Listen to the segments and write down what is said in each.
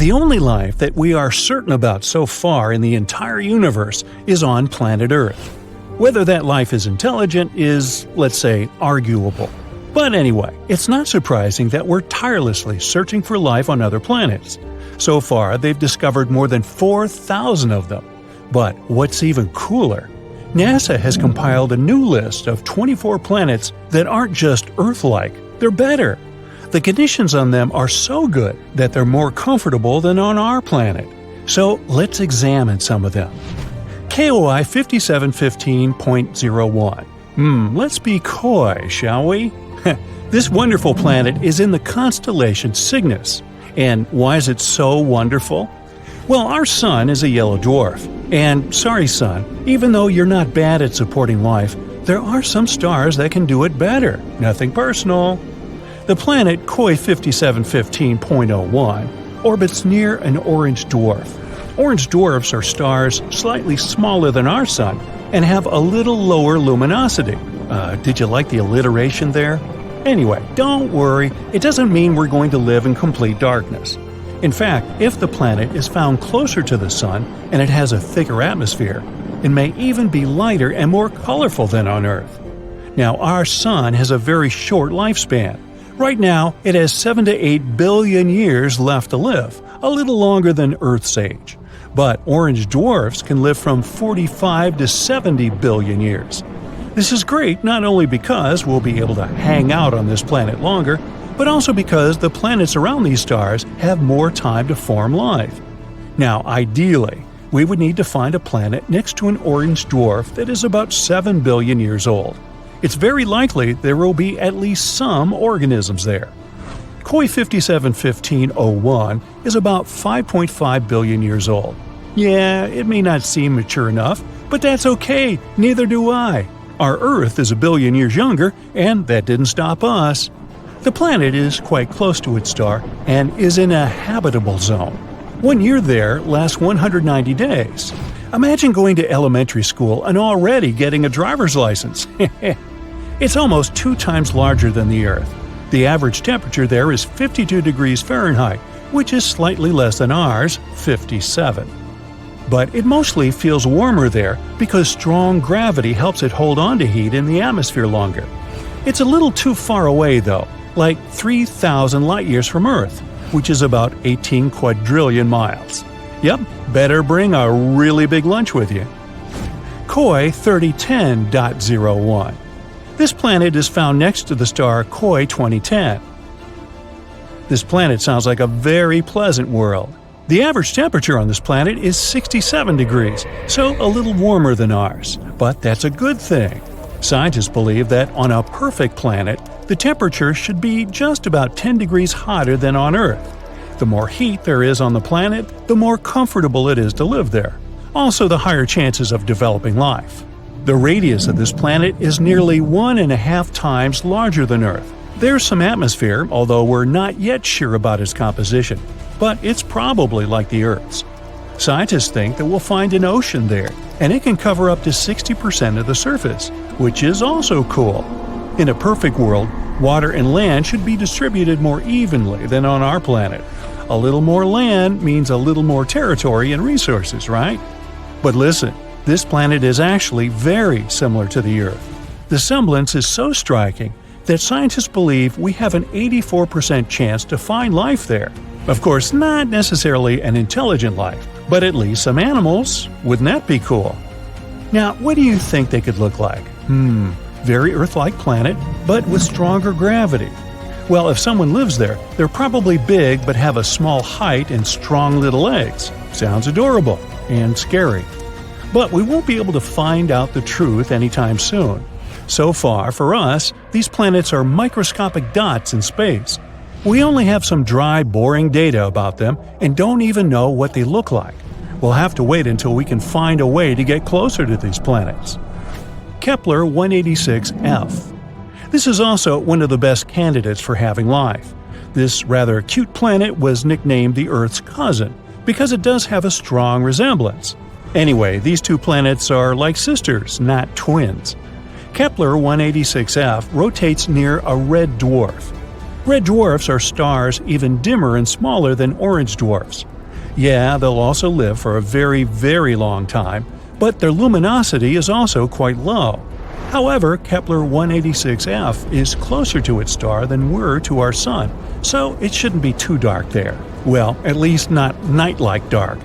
The only life that we are certain about so far in the entire universe is on planet Earth. Whether that life is intelligent is, let's say, arguable. But anyway, it's not surprising that we're tirelessly searching for life on other planets. So far, they've discovered more than 4,000 of them. But what's even cooler? NASA has compiled a new list of 24 planets that aren't just Earth-like, they're better. The conditions on them are so good that they're more comfortable than on our planet. So let's examine some of them. KOI 5715.01. Let's be coy, shall we? This wonderful planet is in the constellation Cygnus. And why is it so wonderful? Well, our Sun is a yellow dwarf. And sorry, Sun, even though you're not bad at supporting life, there are some stars that can do it better. Nothing personal. The planet KOI 5715.01 orbits near an orange dwarf. Orange dwarfs are stars slightly smaller than our Sun and have a little lower luminosity. Did you like the alliteration there? Anyway, don't worry, it doesn't mean we're going to live in complete darkness. In fact, if the planet is found closer to the Sun and it has a thicker atmosphere, it may even be lighter and more colorful than on Earth. Now, our Sun has a very short lifespan. Right now, it has 7 to 8 billion years left to live, a little longer than Earth's age. But orange dwarfs can live from 45 to 70 billion years. This is great not only because we'll be able to hang out on this planet longer, but also because the planets around these stars have more time to form life. Now, ideally, we would need to find a planet next to an orange dwarf that is about 7 billion years old. It's very likely there will be at least some organisms there. KOI 5715.01 is about 5.5 billion years old. Yeah, it may not seem mature enough, but that's okay, neither do I. Our Earth is a billion years younger, and that didn't stop us. The planet is quite close to its star and is in a habitable zone. 1 year there lasts 190 days. Imagine going to elementary school and already getting a driver's license. It's almost 2 times larger than the Earth. The average temperature there is 52 degrees Fahrenheit, which is slightly less than ours, 57. But it mostly feels warmer there because strong gravity helps it hold on to heat in the atmosphere longer. It's a little too far away though, like 3,000 light-years from Earth, which is about 18 quadrillion miles. Yep, better bring a really big lunch with you. KOI 3010.01. This planet is found next to the star KOI 2010. This planet sounds like a very pleasant world. The average temperature on this planet is 67 degrees, so a little warmer than ours. But that's a good thing. Scientists believe that on a perfect planet, the temperature should be just about 10 degrees hotter than on Earth. The more heat there is on the planet, the more comfortable it is to live there. Also, the higher chances of developing life. The radius of this planet is nearly 1.5 times larger than Earth. There's some atmosphere, although we're not yet sure about its composition, but it's probably like the Earth's. Scientists think that we'll find an ocean there, and it can cover up to 60% of the surface, which is also cool. In a perfect world, water and land should be distributed more evenly than on our planet. A little more land means a little more territory and resources, right? But listen, this planet is actually very similar to the Earth. The semblance is so striking that scientists believe we have an 84% chance to find life there. Of course, not necessarily an intelligent life, but at least some animals. Wouldn't that be cool? Now, what do you think they could look like? Very Earth-like planet, but with stronger gravity. Well, if someone lives there, they're probably big but have a small height and strong little legs. Sounds adorable and scary. But we won't be able to find out the truth anytime soon. So far, for us, these planets are microscopic dots in space. We only have some dry, boring data about them and don't even know what they look like. We'll have to wait until we can find a way to get closer to these planets. Kepler 186f. This is also one of the best candidates for having life. This rather cute planet was nicknamed the Earth's cousin because it does have a strong resemblance. Anyway, these two planets are like sisters, not twins. Kepler 186f rotates near a red dwarf. Red dwarfs are stars even dimmer and smaller than orange dwarfs. Yeah, they'll also live for a very, very long time, but their luminosity is also quite low. However, Kepler 186f is closer to its star than we're to our Sun, so it shouldn't be too dark there. Well, at least not night-like dark.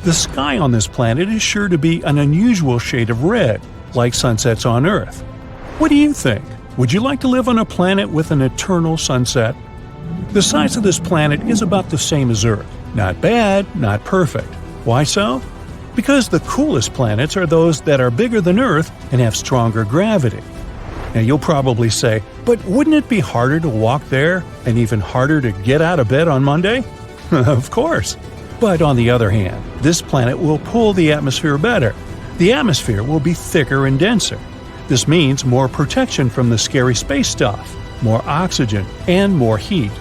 The sky on this planet is sure to be an unusual shade of red, like sunsets on Earth. What do you think? Would you like to live on a planet with an eternal sunset? The size of this planet is about the same as Earth. Not bad, not perfect. Why so? Because the coolest planets are those that are bigger than Earth and have stronger gravity. Now you'll probably say, but wouldn't it be harder to walk there and even harder to get out of bed on Monday? Of course. But on the other hand, this planet will pull the atmosphere better. The atmosphere will be thicker and denser. This means more protection from the scary space stuff, more oxygen, and more heat.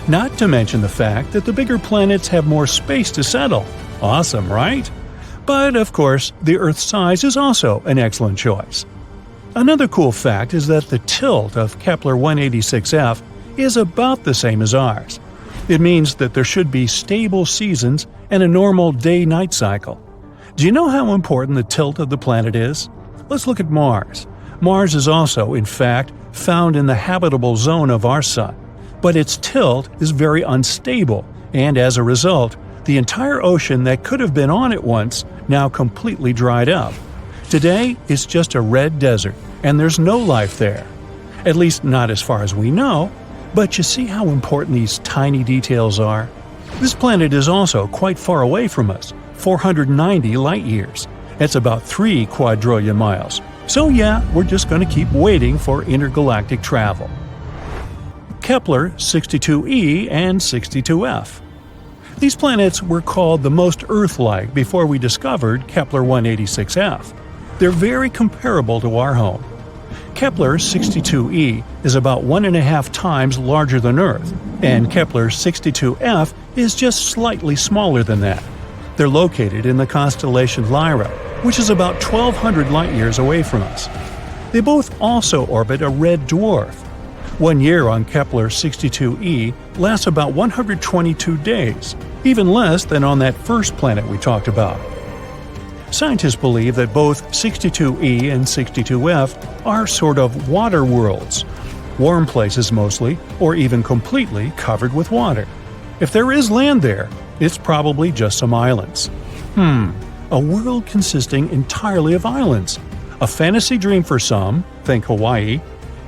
Not to mention the fact that the bigger planets have more space to settle. Awesome, right? But of course, the Earth's size is also an excellent choice. Another cool fact is that the tilt of Kepler 186f is about the same as ours. It means that there should be stable seasons and a normal day-night cycle. Do you know how important the tilt of the planet is? Let's look at Mars. Mars is also, in fact, found in the habitable zone of our Sun, but its tilt is very unstable, and as a result, the entire ocean that could have been on it once now completely dried up. Today, it's just a red desert, and there's no life there. At least not as far as we know, but you see how important these tiny details are? This planet is also quite far away from us, 490 light-years. That's about 3 quadrillion miles. So yeah, we're just going to keep waiting for intergalactic travel. Kepler 62e and 62f. These planets were called the most Earth-like before we discovered Kepler 186f. They're very comparable to our home. Kepler 62e is about 1.5 times larger than Earth, and Kepler 62f is just slightly smaller than that. They're located in the constellation Lyra, which is about 1,200 light-years away from us. They both also orbit a red dwarf. 1 year on Kepler 62e lasts about 122 days, even less than on that first planet we talked about. Scientists believe that both 62e and 62f are sort of water worlds, warm places mostly, or even completely covered with water. If there is land there, it's probably just some islands. A world consisting entirely of islands. A fantasy dream for some, think Hawaii,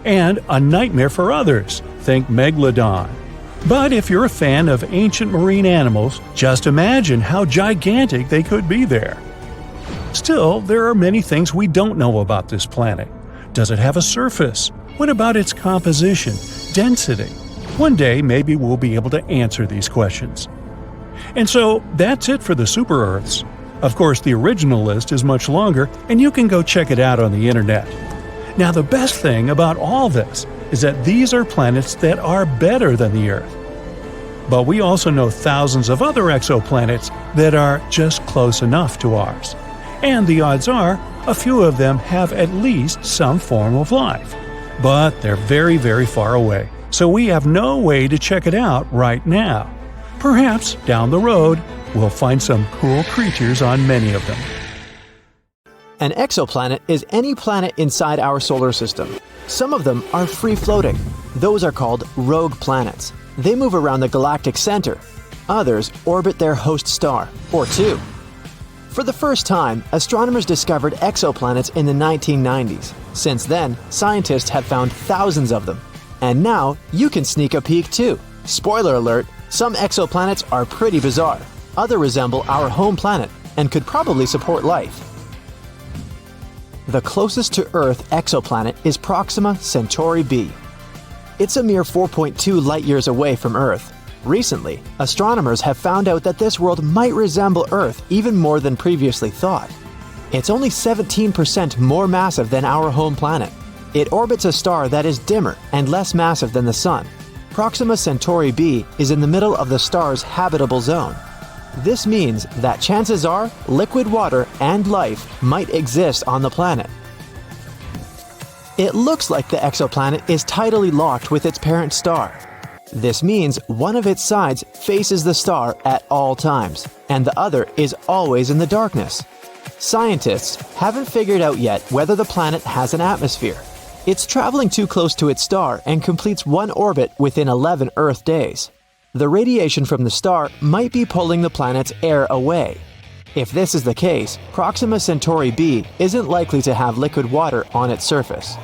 and a nightmare for others, think Megalodon. But if you're a fan of ancient marine animals, just imagine how gigantic they could be there. Still, there are many things we don't know about this planet. Does it have a surface? What about its composition, density? One day, maybe we'll be able to answer these questions. And so, that's it for the super-Earths. Of course, the original list is much longer, and you can go check it out on the internet. Now, the best thing about all this is that these are planets that are better than the Earth. But we also know thousands of other exoplanets that are just close enough to ours. And the odds are, a few of them have at least some form of life. But they're very, very far away, so we have no way to check it out right now. Perhaps, down the road, we'll find some cool creatures on many of them. An exoplanet is any planet inside our solar system. Some of them are free-floating. Those are called rogue planets. They move around the galactic center. Others orbit their host star, or two. For the first time, astronomers discovered exoplanets in the 1990s. Since then, scientists have found thousands of them. And now, you can sneak a peek too. Spoiler alert, some exoplanets are pretty bizarre. Others resemble our home planet and could probably support life. The closest to Earth exoplanet is Proxima Centauri B. It's a mere 4.2 light-years away from Earth. Recently, astronomers have found out that this world might resemble Earth even more than previously thought. It's only 17% more massive than our home planet. It orbits a star that is dimmer and less massive than the Sun. Proxima Centauri B is in the middle of the star's habitable zone. This means that chances are liquid water and life might exist on the planet. It looks like the exoplanet is tidally locked with its parent star. This means one of its sides faces the star at all times. and the other is always in the darkness. Scientists haven't figured out yet whether the planet has an atmosphere. It's traveling too close to its star and completes one orbit within 11 Earth days. The radiation from the star might be pulling the planet's air away. If this is the case, Proxima Centauri B isn't likely to have liquid water on its surface.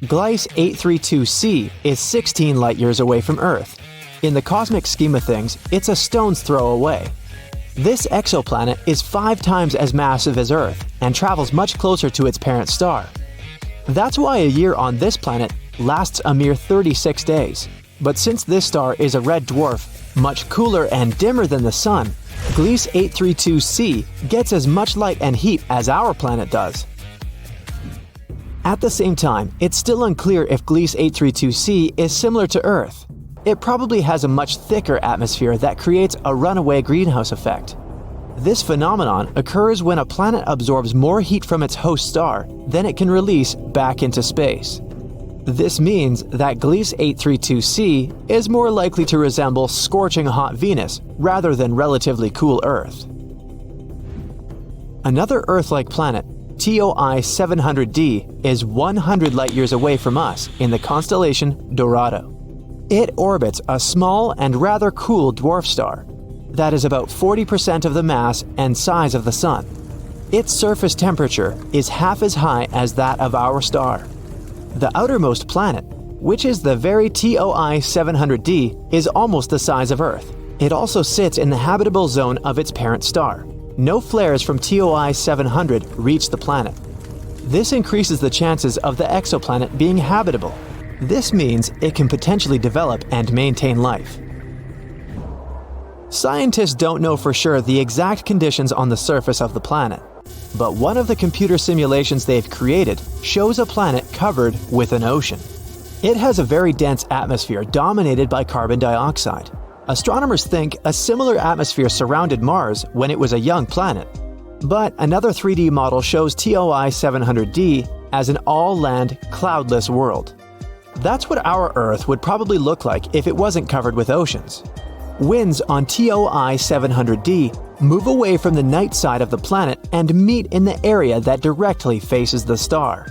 Gliese 832c is 16 light-years away from Earth. In the cosmic scheme of things, it's a stone's throw away. This exoplanet is 5 times as massive as Earth and travels much closer to its parent star. That's why a year on this planet lasts a mere 36 days. But since this star is a red dwarf, much cooler and dimmer than the Sun, Gliese 832c gets as much light and heat as our planet does. At the same time, it's still unclear if Gliese 832c is similar to Earth. It probably has a much thicker atmosphere that creates a runaway greenhouse effect. This phenomenon occurs when a planet absorbs more heat from its host star than it can release back into space. This means that Gliese 832c is more likely to resemble scorching hot Venus rather than relatively cool Earth. Another Earth-like planet, TOI 700d, is 100 light-years away from us in the constellation Dorado. It orbits a small and rather cool dwarf star that is about 40% of the mass and size of the Sun. Its surface temperature is half as high as that of our star. The outermost planet, which is the very TOI 700d, is almost the size of Earth. It also sits in the habitable zone of its parent star. No flares from TOI 700 reach the planet. This increases the chances of the exoplanet being habitable. This means it can potentially develop and maintain life. Scientists don't know for sure the exact conditions on the surface of the planet, but one of the computer simulations they've created shows a planet covered with an ocean. It has a very dense atmosphere dominated by carbon dioxide. Astronomers think a similar atmosphere surrounded Mars when it was a young planet. But another 3D model shows TOI 700d as an all-land, cloudless world. That's what our Earth would probably look like if it wasn't covered with oceans. Winds on TOI 700d move away from the night side of the planet and meet in the area that directly faces the star.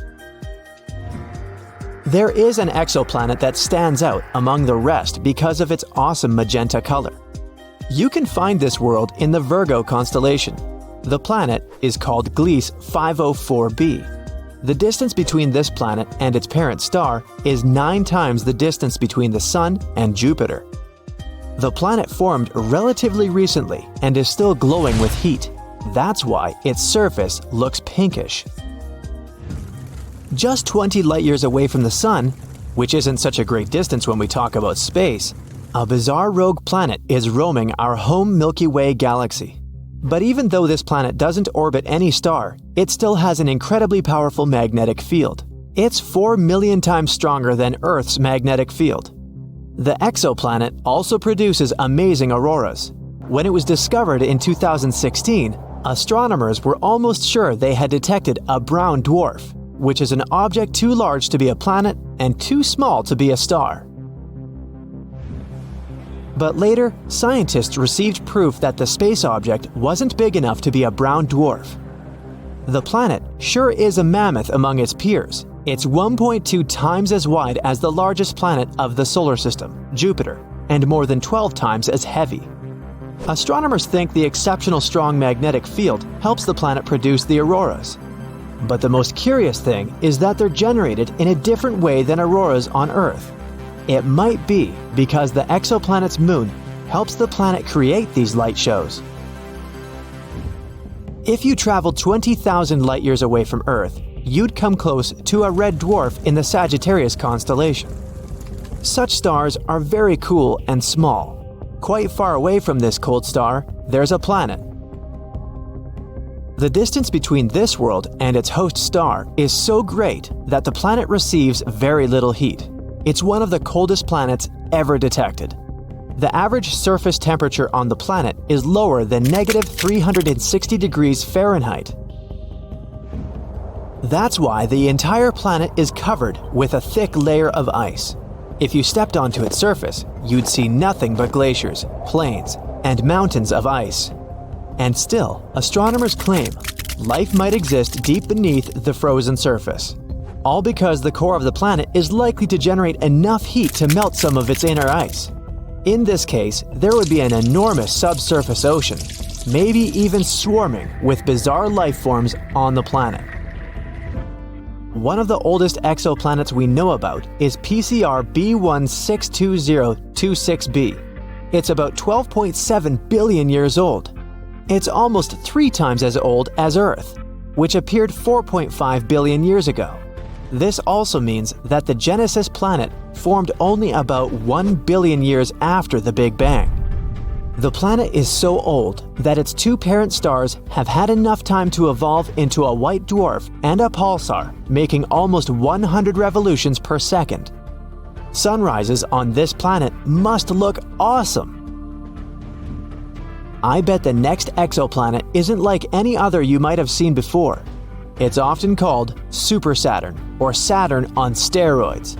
There is an exoplanet that stands out among the rest because of its awesome magenta color. You can find this world in the Virgo constellation. The planet is called Gliese 504b. The distance between this planet and its parent star is 9 times the distance between the Sun and Jupiter. The planet formed relatively recently and is still glowing with heat. That's why its surface looks pinkish. Just 20 light-years away from the Sun, which isn't such a great distance when we talk about space, a bizarre rogue planet is roaming our home Milky Way galaxy. But even though this planet doesn't orbit any star, it still has an incredibly powerful magnetic field. It's 4 million times stronger than Earth's magnetic field. The exoplanet also produces amazing auroras. When it was discovered in 2016, astronomers were almost sure they had detected a brown dwarf, which is an object too large to be a planet and too small to be a star. But later, scientists received proof that the space object wasn't big enough to be a brown dwarf. The planet sure is a mammoth among its peers. It's 1.2 times as wide as the largest planet of the solar system, Jupiter, and more than 12 times as heavy. Astronomers think the exceptional strong magnetic field helps the planet produce the auroras. But the most curious thing is that they're generated in a different way than auroras on Earth. It might be because the exoplanet's moon helps the planet create these light shows. If you traveled 20,000 light-years away from Earth, you'd come close to a red dwarf in the Sagittarius constellation. Such stars are very cool and small. Quite far away from this cold star, there's a planet. The distance between this world and its host star is so great that the planet receives very little heat. It's one of the coldest planets ever detected. The average surface temperature on the planet is lower than -360 degrees Fahrenheit. That's why the entire planet is covered with a thick layer of ice. If you stepped onto its surface, you'd see nothing but glaciers, plains, and mountains of ice. And still, astronomers claim life might exist deep beneath the frozen surface. All because the core of the planet is likely to generate enough heat to melt some of its inner ice. In this case, there would be an enormous subsurface ocean, maybe even swarming with bizarre life forms on the planet. One of the oldest exoplanets we know about is PSR B1620-26b. It's about 12.7 billion years old. It's almost 3 times as old as Earth, which appeared 4.5 billion years ago. This also means that the Genesis planet formed only about 1 billion years after the Big Bang. The planet is so old that its 2 parent stars have had enough time to evolve into a white dwarf and a pulsar, making almost 100 revolutions per second. Sunrises on this planet must look awesome. I bet the next exoplanet isn't like any other you might have seen before. It's often called Super Saturn, or Saturn on steroids.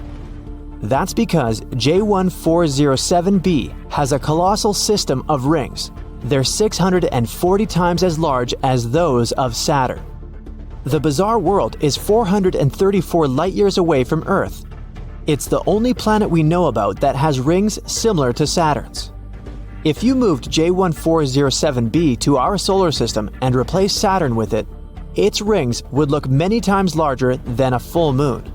That's because J1407b has a colossal system of rings. They're 640 times as large as those of Saturn. The bizarre world is 434 light-years away from Earth. It's the only planet we know about that has rings similar to Saturn's. If you moved J1407b to our solar system and replaced Saturn with it, its rings would look many times larger than a full moon.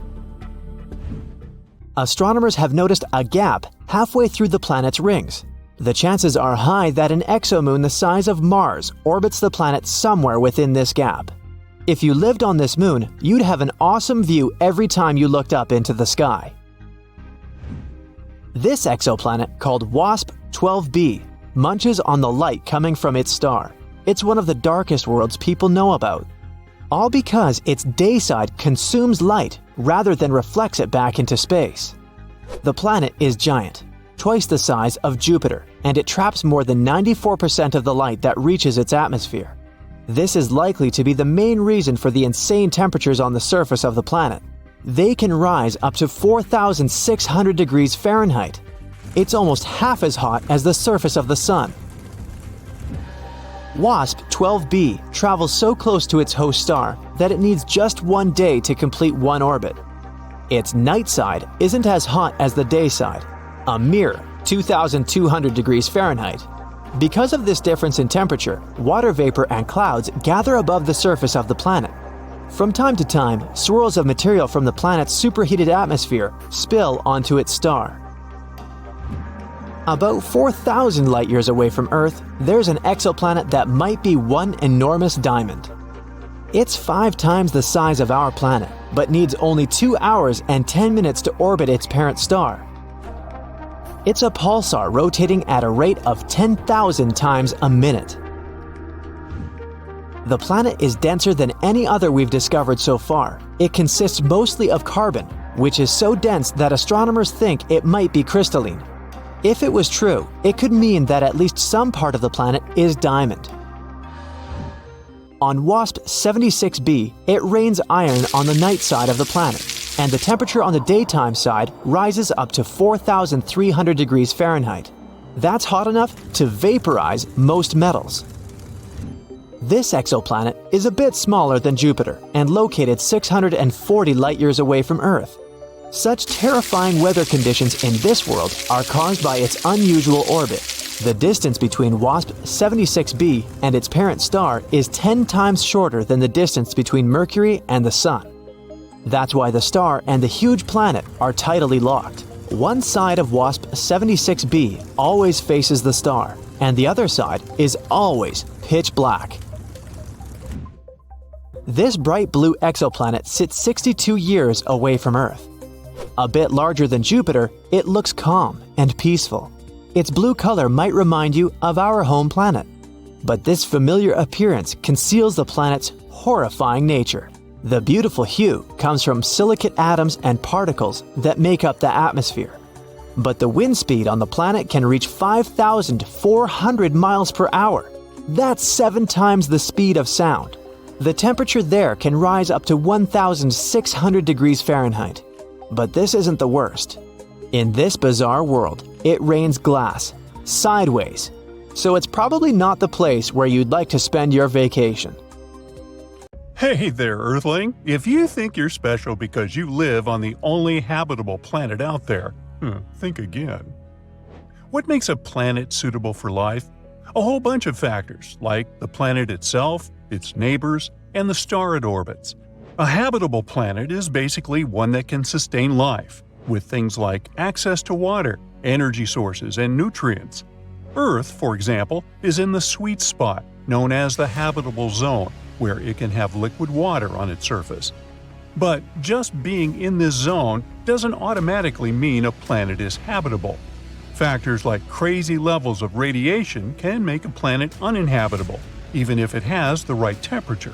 Astronomers have noticed a gap halfway through the planet's rings. The chances are high that an exomoon the size of Mars orbits the planet somewhere within this gap. If you lived on this moon, you'd have an awesome view every time you looked up into the sky. This exoplanet, called WASP 12b, munches on the light coming from its star. It's one of the darkest worlds people know about. All because its day side consumes light rather than reflects it back into space. The planet is giant, twice the size of Jupiter, and it traps more than 94% of the light that reaches its atmosphere. This is likely to be the main reason for the insane temperatures on the surface of the planet. They can rise up to 4,600 degrees Fahrenheit. It's almost half as hot as the surface of the Sun. WASP 12b travels so close to its host star that it needs just 1 day to complete one orbit. Its night side isn't as hot as the day side, a mere 2,200 degrees Fahrenheit. Because of this difference in temperature, water vapor and clouds gather above the surface of the planet. From time to time, swirls of material from the planet's superheated atmosphere spill onto its star. About 4,000 light-years away from Earth, there's an exoplanet that might be one enormous diamond. It's 5 times the size of our planet, but needs only 2 hours and 10 minutes to orbit its parent star. It's a pulsar rotating at a rate of 10,000 times a minute. The planet is denser than any other we've discovered so far. It consists mostly of carbon, which is so dense that astronomers think it might be crystalline. If it was true, it could mean that at least some part of the planet is diamond. On WASP 76b, it rains iron on the night side of the planet, and the temperature on the daytime side rises up to 4,300 degrees Fahrenheit. That's hot enough to vaporize most metals. This exoplanet is a bit smaller than Jupiter and located 640 light-years away from Earth. Such terrifying weather conditions in this world are caused by its unusual orbit. The distance between WASP 76b and its parent star is 10 times shorter than the distance between Mercury and the Sun. That's why the star and the huge planet are tidally locked. One side of WASP 76b always faces the star, and the other side is always pitch black. This bright blue exoplanet sits 62 years away from Earth. A bit larger than Jupiter, it looks calm and peaceful. Its blue color might remind you of our home planet. But this familiar appearance conceals the planet's horrifying nature. The beautiful hue comes from silicate atoms and particles that make up the atmosphere. But the wind speed on the planet can reach 5,400 miles per hour. That's 7 times the speed of sound. The temperature there can rise up to 1,600 degrees Fahrenheit. But this isn't the worst. In this bizarre world, it rains glass, sideways, so it's probably not the place where you'd like to spend your vacation. Hey there, Earthling! If you think you're special because you live on the only habitable planet out there, think again. What makes a planet suitable for life? A whole bunch of factors, like the planet itself, its neighbors, and the star it orbits. A habitable planet is basically one that can sustain life, with things like access to water, energy sources, and nutrients. Earth, for example, is in the sweet spot, known as the habitable zone, where it can have liquid water on its surface. But just being in this zone doesn't automatically mean a planet is habitable. Factors like crazy levels of radiation can make a planet uninhabitable, even if it has the right temperature.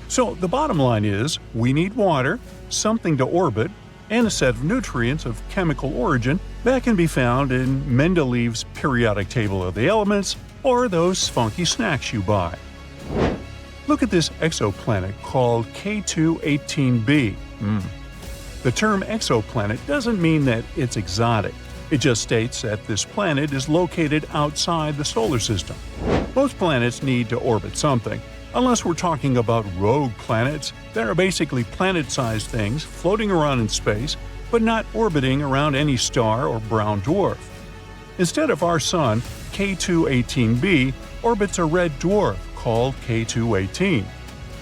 So the bottom line is, we need water, something to orbit, and a set of nutrients of chemical origin that can be found in Mendeleev's periodic table of the elements or those funky snacks you buy. Look at this exoplanet called K2-18b. The term exoplanet doesn't mean that it's exotic. It just states that this planet is located outside the solar system. Most planets need to orbit something, unless we're talking about rogue planets that are basically planet-sized things floating around in space but not orbiting around any star or brown dwarf. Instead of our Sun, K2-18b orbits a red dwarf called K2-18.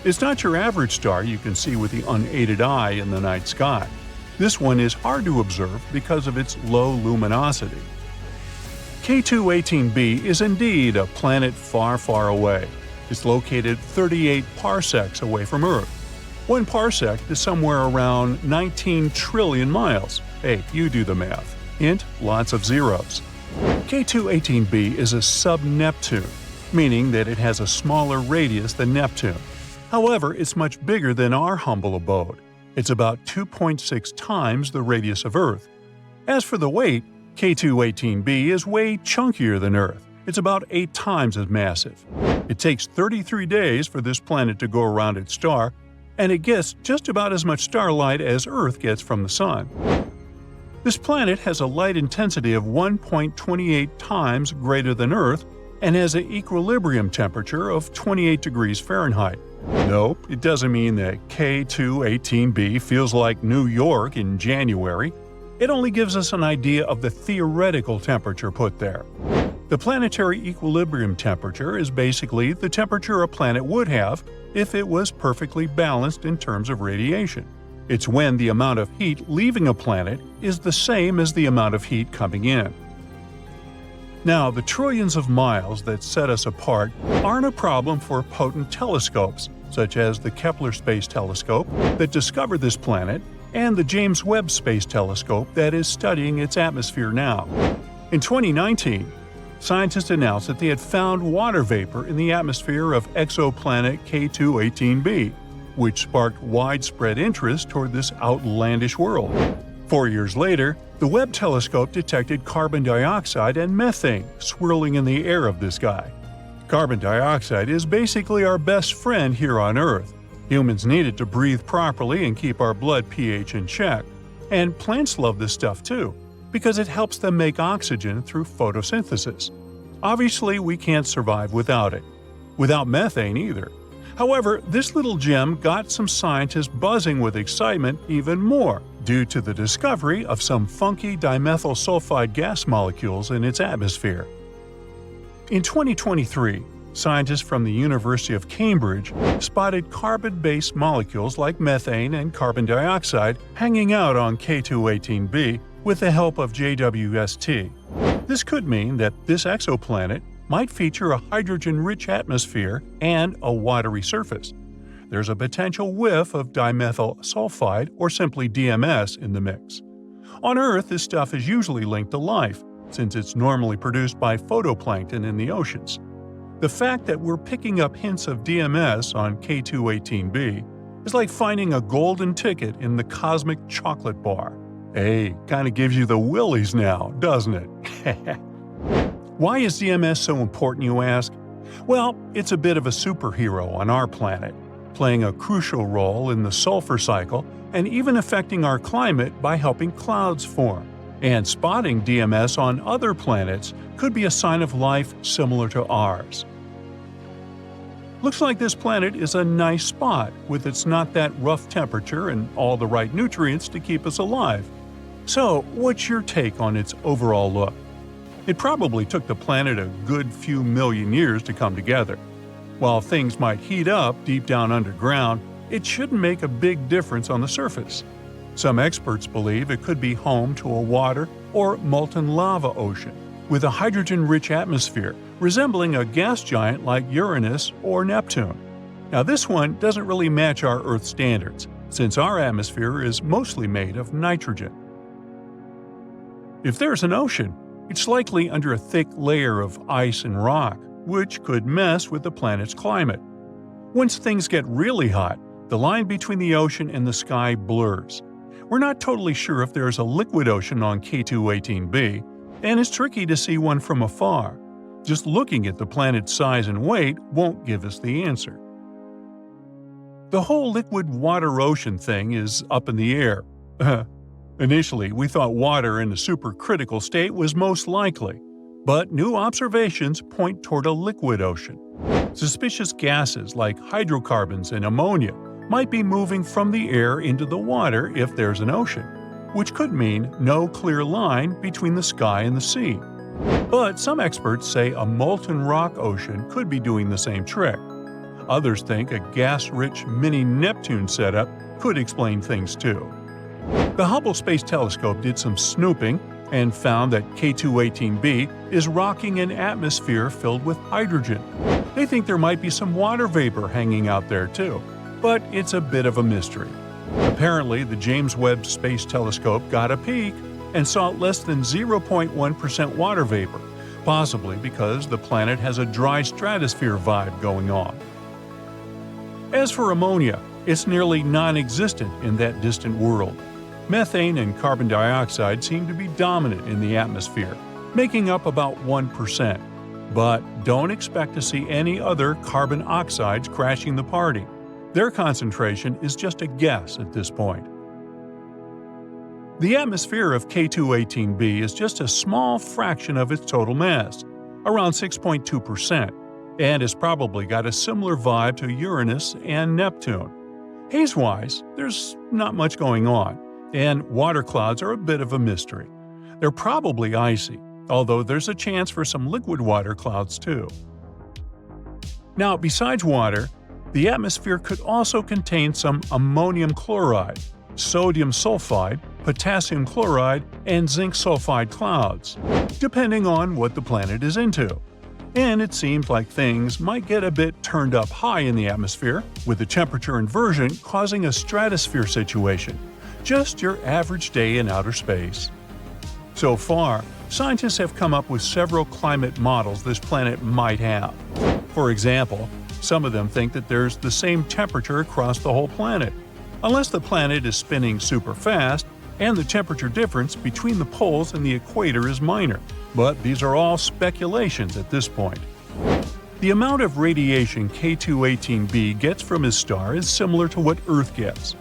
It's not your average star you can see with the unaided eye in the night sky. This one is hard to observe because of its low luminosity. K2-18b is indeed a planet far, far away. It's located 38 parsecs away from Earth. 1 parsec is somewhere around 19 trillion miles. Hey, you do the math. Hint, lots of zeros. K2-18b is a sub-Neptune, meaning that it has a smaller radius than Neptune. However, it's much bigger than our humble abode. It's about 2.6 times the radius of Earth. As for the weight, K2-18b is way chunkier than Earth. It's about 8 times as massive. It takes 33 days for this planet to go around its star, and it gets just about as much starlight as Earth gets from the Sun. This planet has a light intensity of 1.28 times greater than Earth and has an equilibrium temperature of 28 degrees Fahrenheit. Nope, it doesn't mean that K2-18b feels like New York in January. It only gives us an idea of the theoretical temperature put there. The planetary equilibrium temperature is basically the temperature a planet would have if it was perfectly balanced in terms of radiation. It's when the amount of heat leaving a planet is the same as the amount of heat coming in. Now, the trillions of miles that set us apart aren't a problem for potent telescopes, such as the Kepler Space Telescope that discovered this planet and the James Webb Space Telescope that is studying its atmosphere now. In 2019, scientists announced that they had found water vapor in the atmosphere of exoplanet K2-18b, which sparked widespread interest toward this outlandish world. 4 years later, the Webb telescope detected carbon dioxide and methane swirling in the air of this guy. Carbon dioxide is basically our best friend here on Earth. Humans need it to breathe properly and keep our blood pH in check. And plants love this stuff too, because it helps them make oxygen through photosynthesis. Obviously, we can't survive without it. Without methane either. However, this little gem got some scientists buzzing with excitement even more due to the discovery of some funky dimethyl sulfide gas molecules in its atmosphere. In 2023, scientists from the University of Cambridge spotted carbon-based molecules like methane and carbon dioxide hanging out on K2-18b with the help of JWST. This could mean that this exoplanet might feature a hydrogen-rich atmosphere and a watery surface. There's a potential whiff of dimethyl sulfide, or simply DMS, in the mix. On Earth, this stuff is usually linked to life, since it's normally produced by photoplankton in the oceans. The fact that we're picking up hints of DMS on K2-18b is like finding a golden ticket in the cosmic chocolate bar. Hey, kinda gives you the willies now, doesn't it? Why is DMS so important, you ask? Well, it's a bit of a superhero on our planet, playing a crucial role in the sulfur cycle and even affecting our climate by helping clouds form. and spotting DMS on other planets could be a sign of life similar to ours. Looks like this planet is a nice spot with its not that rough temperature and all the right nutrients to keep us alive. So, what's your take on its overall look? It probably took the planet a good few million years to come together. While things might heat up deep down underground, it shouldn't make a big difference on the surface. Some experts believe it could be home to a water or molten lava ocean, with a hydrogen-rich atmosphere resembling a gas giant like Uranus or Neptune. Now this one doesn't really match our Earth standards, since our atmosphere is mostly made of nitrogen. If there's an ocean, it's likely under a thick layer of ice and rock, which could mess with the planet's climate. Once things get really hot, the line between the ocean and the sky blurs. We're not totally sure if there's a liquid ocean on K2-18b, and it's tricky to see one from afar. Just looking at the planet's size and weight won't give us the answer. The whole liquid water-ocean thing is up in the air. Initially, we thought water in a supercritical state was most likely, but new observations point toward a liquid ocean. Suspicious gases like hydrocarbons and ammonia might be moving from the air into the water if there's an ocean, which could mean no clear line between the sky and the sea. But some experts say a molten rock ocean could be doing the same trick. Others think a gas-rich mini-Neptune setup could explain things too. The Hubble Space Telescope did some snooping and found that K2-18b is rocking an atmosphere filled with hydrogen. They think there might be some water vapor hanging out there too, but it's a bit of a mystery. Apparently, the James Webb Space Telescope got a peek and saw less than 0.1% water vapor, possibly because the planet has a dry stratosphere vibe going on. As for ammonia, it's nearly non-existent in that distant world. Methane and carbon dioxide seem to be dominant in the atmosphere, making up about 1%. But don't expect to see any other carbon oxides crashing the party. Their concentration is just a guess at this point. The atmosphere of K2-18b is just a small fraction of its total mass, around 6.2%, and has probably got a similar vibe to Uranus and Neptune. Haze-wise, there's not much going on, and water clouds are a bit of a mystery. They're probably icy, although there's a chance for some liquid water clouds too. Now, besides water, the atmosphere could also contain some ammonium chloride, sodium sulfide, potassium chloride, and zinc sulfide clouds, depending on what the planet is into. And it seems like things might get a bit turned up high in the atmosphere, with the temperature inversion causing a stratosphere situation. Just your average day in outer space. So far, scientists have come up with several climate models this planet might have. For example, some of them think that there's the same temperature across the whole planet, unless the planet is spinning super fast and the temperature difference between the poles and the equator is minor. But these are all speculations at this point. The amount of radiation K2-18b gets from his star is similar to what Earth gets.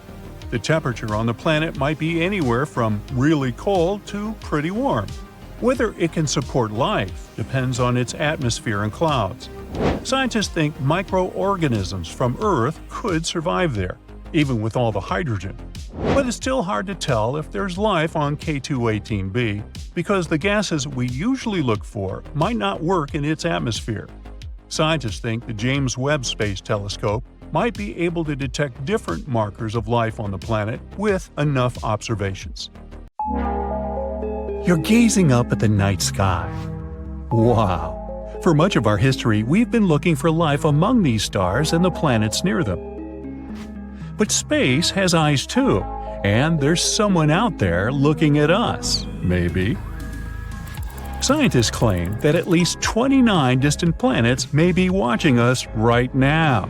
The temperature on the planet might be anywhere from really cold to pretty warm. Whether it can support life depends on its atmosphere and clouds. Scientists think microorganisms from Earth could survive there, even with all the hydrogen. But it's still hard to tell if there's life on K2-18b because the gases we usually look for might not work in its atmosphere. Scientists think the James Webb Space Telescope might be able to detect different markers of life on the planet with enough observations. You're gazing up at the night sky. Wow! For much of our history, we've been looking for life among these stars and the planets near them. But space has eyes too, and there's someone out there looking at us, maybe. Scientists claim that at least 29 distant planets may be watching us right now.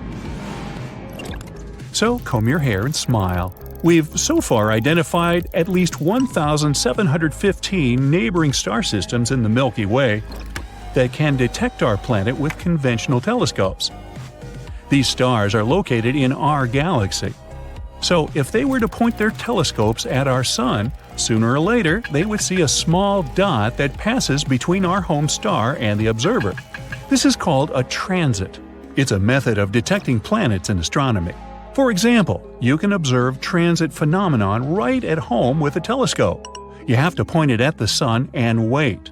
So comb your hair and smile. We've so far identified at least 1,715 neighboring star systems in the Milky Way that can detect our planet with conventional telescopes. These stars are located in our galaxy. So if they were to point their telescopes at our Sun, Sooner or later, they would see a small dot that passes between our home star and the observer. This is called a transit. It's a method of detecting planets in astronomy. For example, you can observe transit phenomenon right at home with a telescope. You have to point it at the Sun and wait.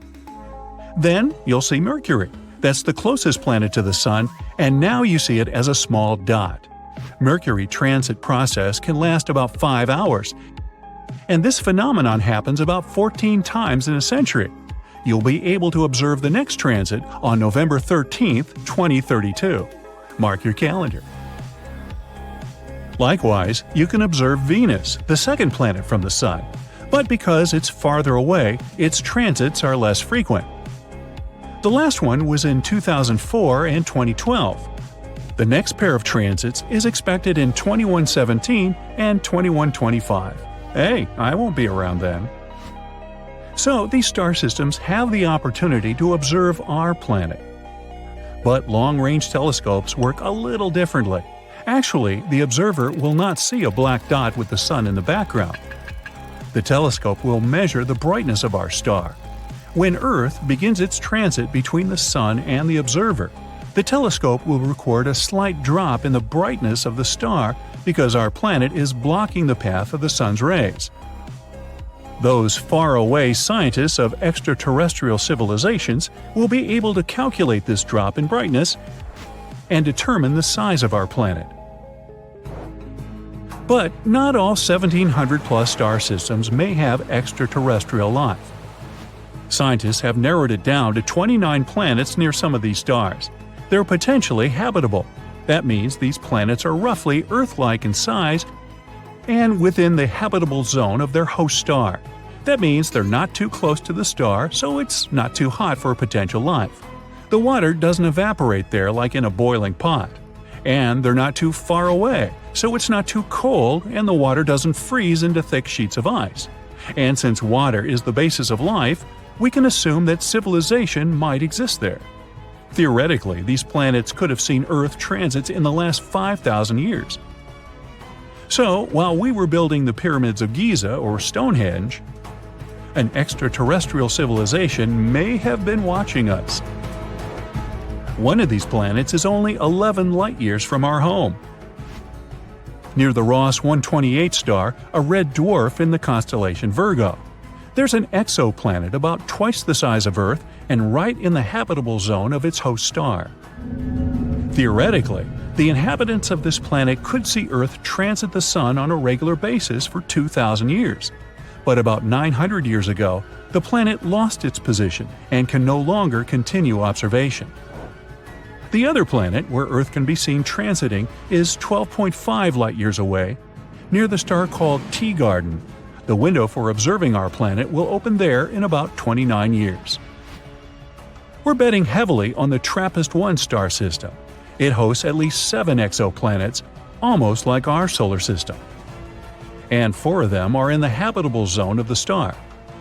Then you'll see Mercury. That's the closest planet to the Sun, and now you see it as a small dot. Mercury transit process can last about 5 hours, and this phenomenon happens about 14 times in a century. You'll be able to observe the next transit on November 13, 2032. Mark your calendar. Likewise, you can observe Venus, the second planet from the Sun, but because it's farther away, its transits are less frequent. The last one was in 2004 and 2012. The next pair of transits is expected in 2117 and 2125. Hey, I won't be around then. So these star systems have the opportunity to observe our planet. But long-range telescopes work a little differently. Actually, the observer will not see a black dot with the Sun in the background. The telescope will measure the brightness of our star. When Earth begins its transit between the Sun and the observer, the telescope will record a slight drop in the brightness of the star because our planet is blocking the path of the Sun's rays. Those faraway scientists of extraterrestrial civilizations will be able to calculate this drop in brightness and determine the size of our planet. But not all 1,700-plus star systems may have extraterrestrial life. Scientists have narrowed it down to 29 planets near some of these stars. They're potentially habitable. That means these planets are roughly Earth-like in size and within the habitable zone of their host star. That means they're not too close to the star, so it's not too hot for potential life. The water doesn't evaporate there like in a boiling pot. And they're not too far away, so it's not too cold and the water doesn't freeze into thick sheets of ice. And since water is the basis of life, we can assume that civilization might exist there. Theoretically, these planets could have seen Earth transits in the last 5,000 years. So, while we were building the pyramids of Giza or Stonehenge, an extraterrestrial civilization may have been watching us. One of these planets is only 11 light-years from our home. Near the Ross 128 star, a red dwarf in the constellation Virgo, there's an exoplanet about twice the size of Earth and right in the habitable zone of its host star. Theoretically, the inhabitants of this planet could see Earth transit the Sun on a regular basis for 2,000 years. But about 900 years ago, the planet lost its position and can no longer continue observation. The other planet where Earth can be seen transiting is 12.5 light-years away, near the star called Teegarden. The window for observing our planet will open there in about 29 years. We're betting heavily on the TRAPPIST-1 star system. It hosts at least 7 exoplanets, almost like our solar system. And 4 of them are in the habitable zone of the star.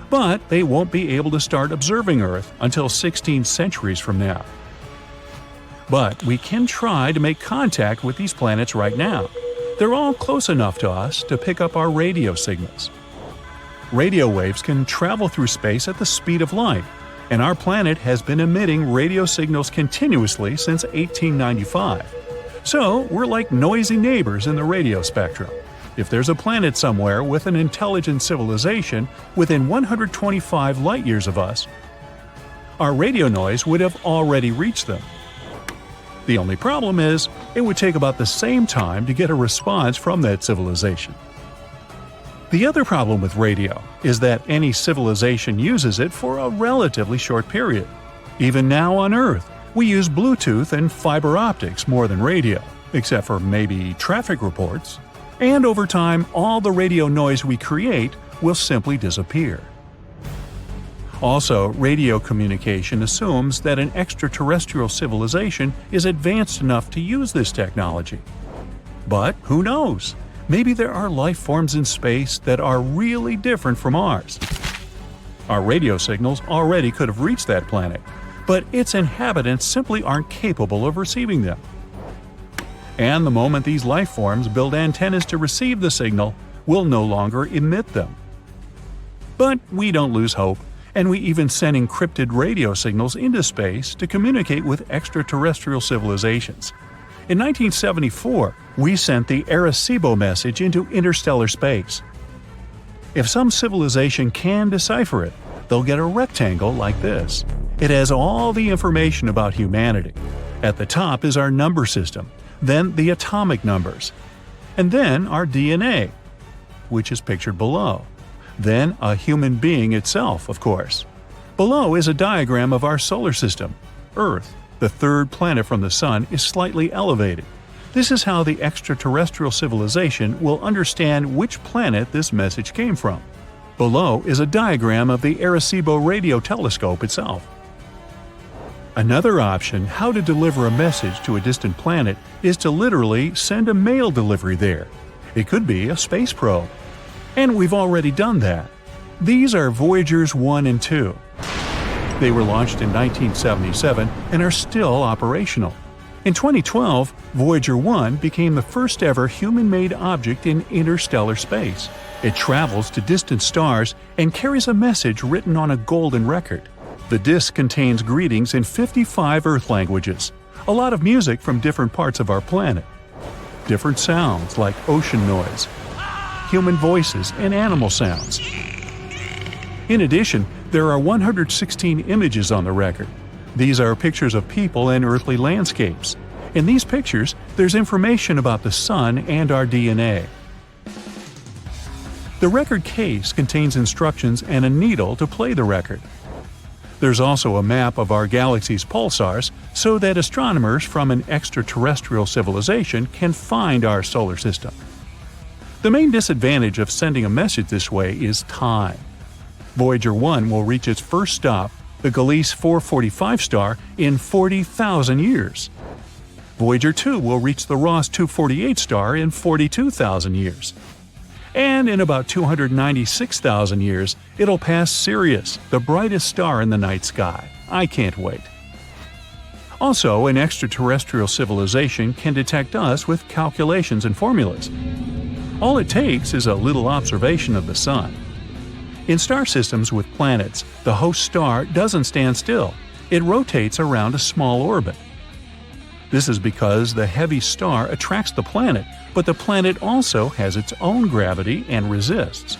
But they won't be able to start observing Earth until 16 centuries from now. But we can try to make contact with these planets right now. They're all close enough to us to pick up our radio signals. Radio waves can travel through space at the speed of light, and our planet has been emitting radio signals continuously since 1895. So we're like noisy neighbors in the radio spectrum. If there's a planet somewhere with an intelligent civilization within 125 light-years of us, our radio noise would have already reached them. The only problem is, it would take about the same time to get a response from that civilization. The other problem with radio is that any civilization uses it for a relatively short period. Even now on Earth, we use Bluetooth and fiber optics more than radio, except for maybe traffic reports. And over time, all the radio noise we create will simply disappear. Also, radio communication assumes that an extraterrestrial civilization is advanced enough to use this technology. But who knows? Maybe there are life forms in space that are really different from ours. Our radio signals already could have reached that planet, but its inhabitants simply aren't capable of receiving them. And the moment these life forms build antennas to receive the signal, we'll no longer emit them. But we don't lose hope, and we even send encrypted radio signals into space to communicate with extraterrestrial civilizations. In 1974, we sent the Arecibo message into interstellar space. If some civilization can decipher it, they'll get a rectangle like this. It has all the information about humanity. At the top is our number system, then the atomic numbers, and then our DNA, which is pictured below. Then a human being itself, of course. Below is a diagram of our solar system. Earth, the third planet from the Sun, is slightly elevated. This is how the extraterrestrial civilization will understand which planet this message came from. Below is a diagram of the Arecibo radio telescope itself. Another option how to deliver a message to a distant planet is to literally send a mail delivery there. It could be a space probe. And we've already done that. These are Voyagers 1 and 2. They were launched in 1977 and are still operational. In 2012, Voyager 1 became the first ever human-made object in interstellar space. It travels to distant stars and carries a message written on a golden record. The disk contains greetings in 55 Earth languages, a lot of music from different parts of our planet, different sounds like ocean noise, human voices, and animal sounds. In addition, there are 116 images on the record. These are pictures of people and earthly landscapes. In these pictures, there's information about the Sun and our DNA. The record case contains instructions and a needle to play the record. There's also a map of our galaxy's pulsars so that astronomers from an extraterrestrial civilization can find our solar system. The main disadvantage of sending a message this way is time. Voyager 1 will reach its first stop, the Gliese 445 star, in 40,000 years. Voyager 2 will reach the Ross 248 star in 42,000 years. And in about 296,000 years, it'll pass Sirius, the brightest star in the night sky. I can't wait. Also, an extraterrestrial civilization can detect us with calculations and formulas. All it takes is a little observation of the Sun. In star systems with planets, the host star doesn't stand still. It rotates around a small orbit. This is because the heavy star attracts the planet, but the planet also has its own gravity and resists.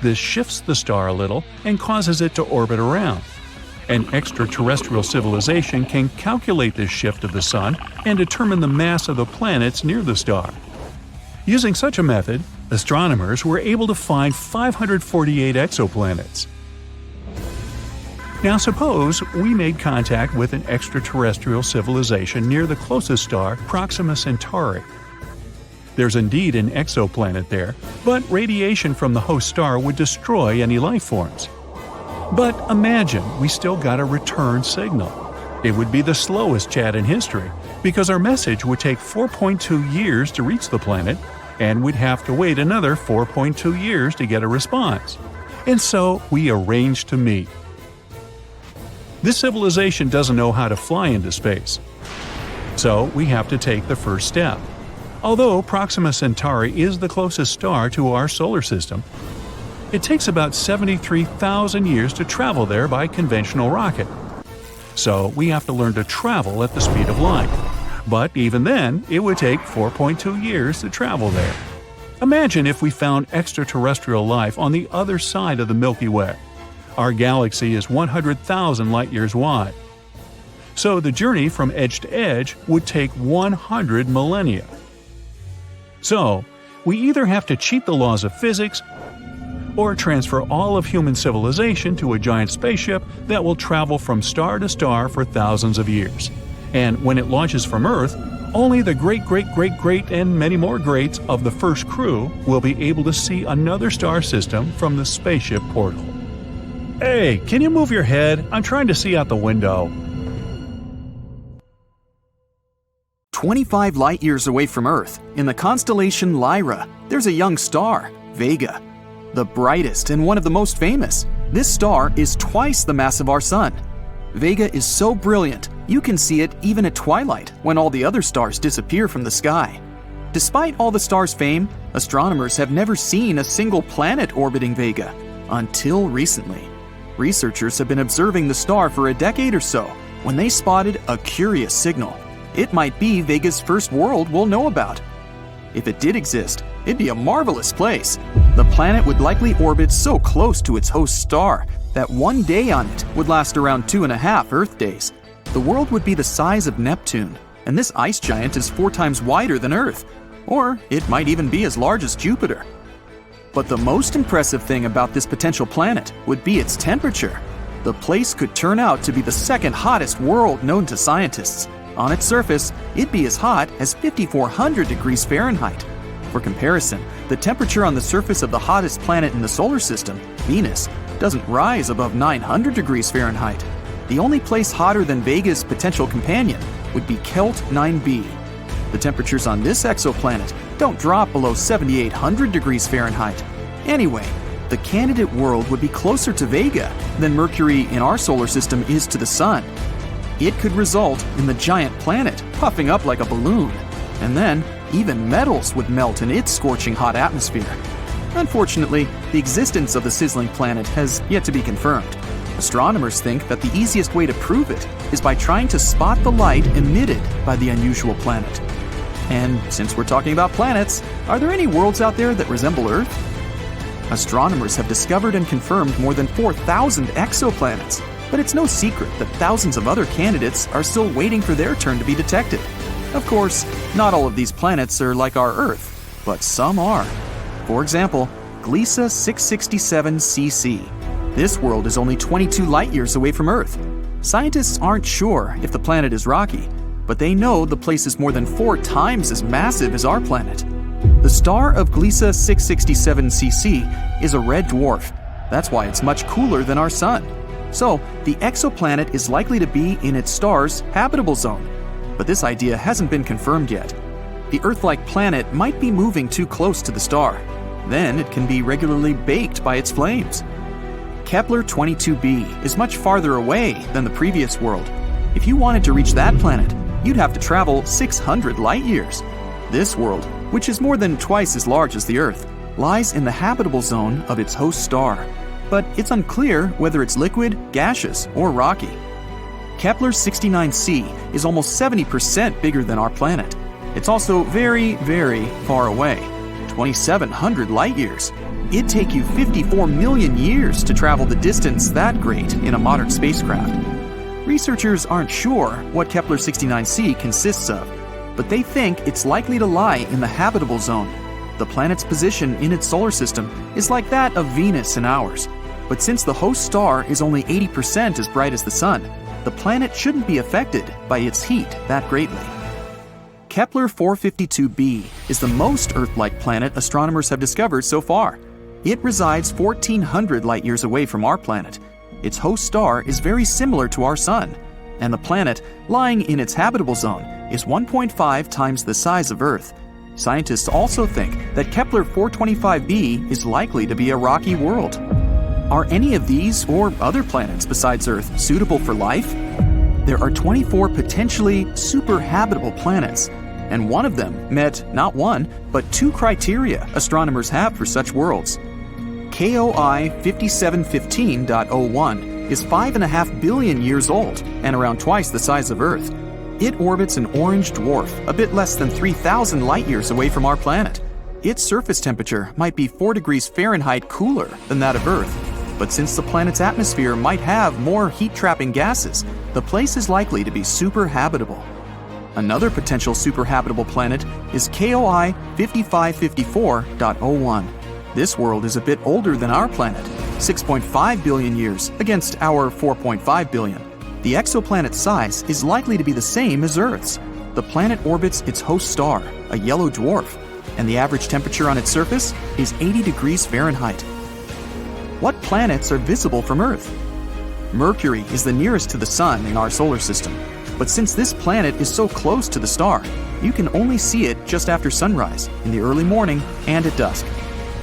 This shifts the star a little and causes it to orbit around. An extraterrestrial civilization can calculate this shift of the Sun and determine the mass of the planets near the star. Using such a method, astronomers were able to find 548 exoplanets. Now suppose we made contact with an extraterrestrial civilization near the closest star, Proxima Centauri. There's indeed an exoplanet there, but radiation from the host star would destroy any life forms. But imagine we still got a return signal. It would be the slowest chat in history, because our message would take 4.2 years to reach the planet, and we'd have to wait another 4.2 years to get a response. And so we arranged to meet. This civilization doesn't know how to fly into space. So we have to take the first step. Although Proxima Centauri is the closest star to our solar system, it takes about 73,000 years to travel there by conventional rocket. So we have to learn to travel at the speed of light. But even then, it would take 4.2 years to travel there. Imagine if we found extraterrestrial life on the other side of the Milky Way. Our galaxy is 100,000 light-years wide. So the journey from edge to edge would take 100 millennia. So, we either have to cheat the laws of physics or transfer all of human civilization to a giant spaceship that will travel from star to star for thousands of years. And when it launches from Earth, only the great and many more greats of the first crew will be able to see another star system from the spaceship portal. Hey, can you move your head? I'm trying to see out the window. 25 light-years away from Earth, in the constellation Lyra, there's a young star, Vega. The brightest and one of the most famous. This star is twice the mass of our Sun. Vega is so brilliant, you can see it even at twilight when all the other stars disappear from the sky. Despite all the star's fame, astronomers have never seen a single planet orbiting Vega. Until recently. Researchers have been observing the star for a decade or so when they spotted a curious signal. It might be Vega's first world we'll know about. If it did exist, it'd be a marvelous place. The planet would likely orbit so close to its host star that one day on it would last around 2.5 Earth days. The world would be the size of Neptune, and this ice giant is 4 times wider than Earth. Or it might even be as large as Jupiter. But the most impressive thing about this potential planet would be its temperature. The place could turn out to be the second hottest world known to scientists. On its surface, it'd be as hot as 5,400 degrees Fahrenheit. For comparison, the temperature on the surface of the hottest planet in the solar system, Venus, doesn't rise above 900 degrees Fahrenheit. The only place hotter than Vega's potential companion would be Kelt 9b. The temperatures on this exoplanet don't drop below 7,800 degrees Fahrenheit. Anyway, the candidate world would be closer to Vega than Mercury in our solar system is to the Sun. It could result in the giant planet puffing up like a balloon, and then even metals would melt in its scorching hot atmosphere. Unfortunately, the existence of the sizzling planet has yet to be confirmed. Astronomers think that the easiest way to prove it is by trying to spot the light emitted by the unusual planet. And since we're talking about planets, are there any worlds out there that resemble Earth? Astronomers have discovered and confirmed more than 4,000 exoplanets, but it's no secret that thousands of other candidates are still waiting for their turn to be detected. Of course, not all of these planets are like our Earth, but some are. For example, Gliese 667cc. This world is only 22 light-years away from Earth. Scientists aren't sure if the planet is rocky, but they know the place is more than 4 times as massive as our planet. The star of Gliese 667cc is a red dwarf. That's why it's much cooler than our Sun. So, the exoplanet is likely to be in its star's habitable zone. But this idea hasn't been confirmed yet. The Earth-like planet might be moving too close to the star. Then it can be regularly baked by its flames. Kepler 22b is much farther away than the previous world. If you wanted to reach that planet, you'd have to travel 600 light-years. This world, which is more than twice as large as the Earth, lies in the habitable zone of its host star. But it's unclear whether it's liquid, gaseous, or rocky. Kepler 69c is almost 70% bigger than our planet. It's also very, very far away, 2,700 light-years. It'd take you 54 million years to travel the distance that great in a modern spacecraft. Researchers aren't sure what Kepler 69c consists of, but they think it's likely to lie in the habitable zone. The planet's position in its solar system is like that of Venus and ours. But since the host star is only 80% as bright as the Sun, the planet shouldn't be affected by its heat that greatly. Kepler 452b is the most Earth-like planet astronomers have discovered so far. It resides 1,400 light-years away from our planet. Its host star is very similar to our Sun, and the planet, lying in its habitable zone, is 1.5 times the size of Earth. Scientists also think that Kepler 425b is likely to be a rocky world. Are any of these or other planets besides Earth suitable for life? There are 24 potentially superhabitable planets, and one of them met not one, but 2 criteria astronomers have for such worlds. KOI 5715.01 is 5.5 billion years old and around twice the size of Earth. It orbits an orange dwarf a bit less than 3,000 light-years away from our planet. Its surface temperature might be 4 degrees Fahrenheit cooler than that of Earth, but since the planet's atmosphere might have more heat-trapping gases, the place is likely to be superhabitable. Another potential superhabitable planet is KOI 5554.01. This world is a bit older than our planet, 6.5 billion years against our 4.5 billion. The exoplanet's size is likely to be the same as Earth's. The planet orbits its host star, a yellow dwarf, and the average temperature on its surface is 80 degrees Fahrenheit. What planets are visible from Earth? Mercury is the nearest to the Sun in our solar system, but since this planet is so close to the star, you can only see it just after sunrise, in the early morning, and at dusk.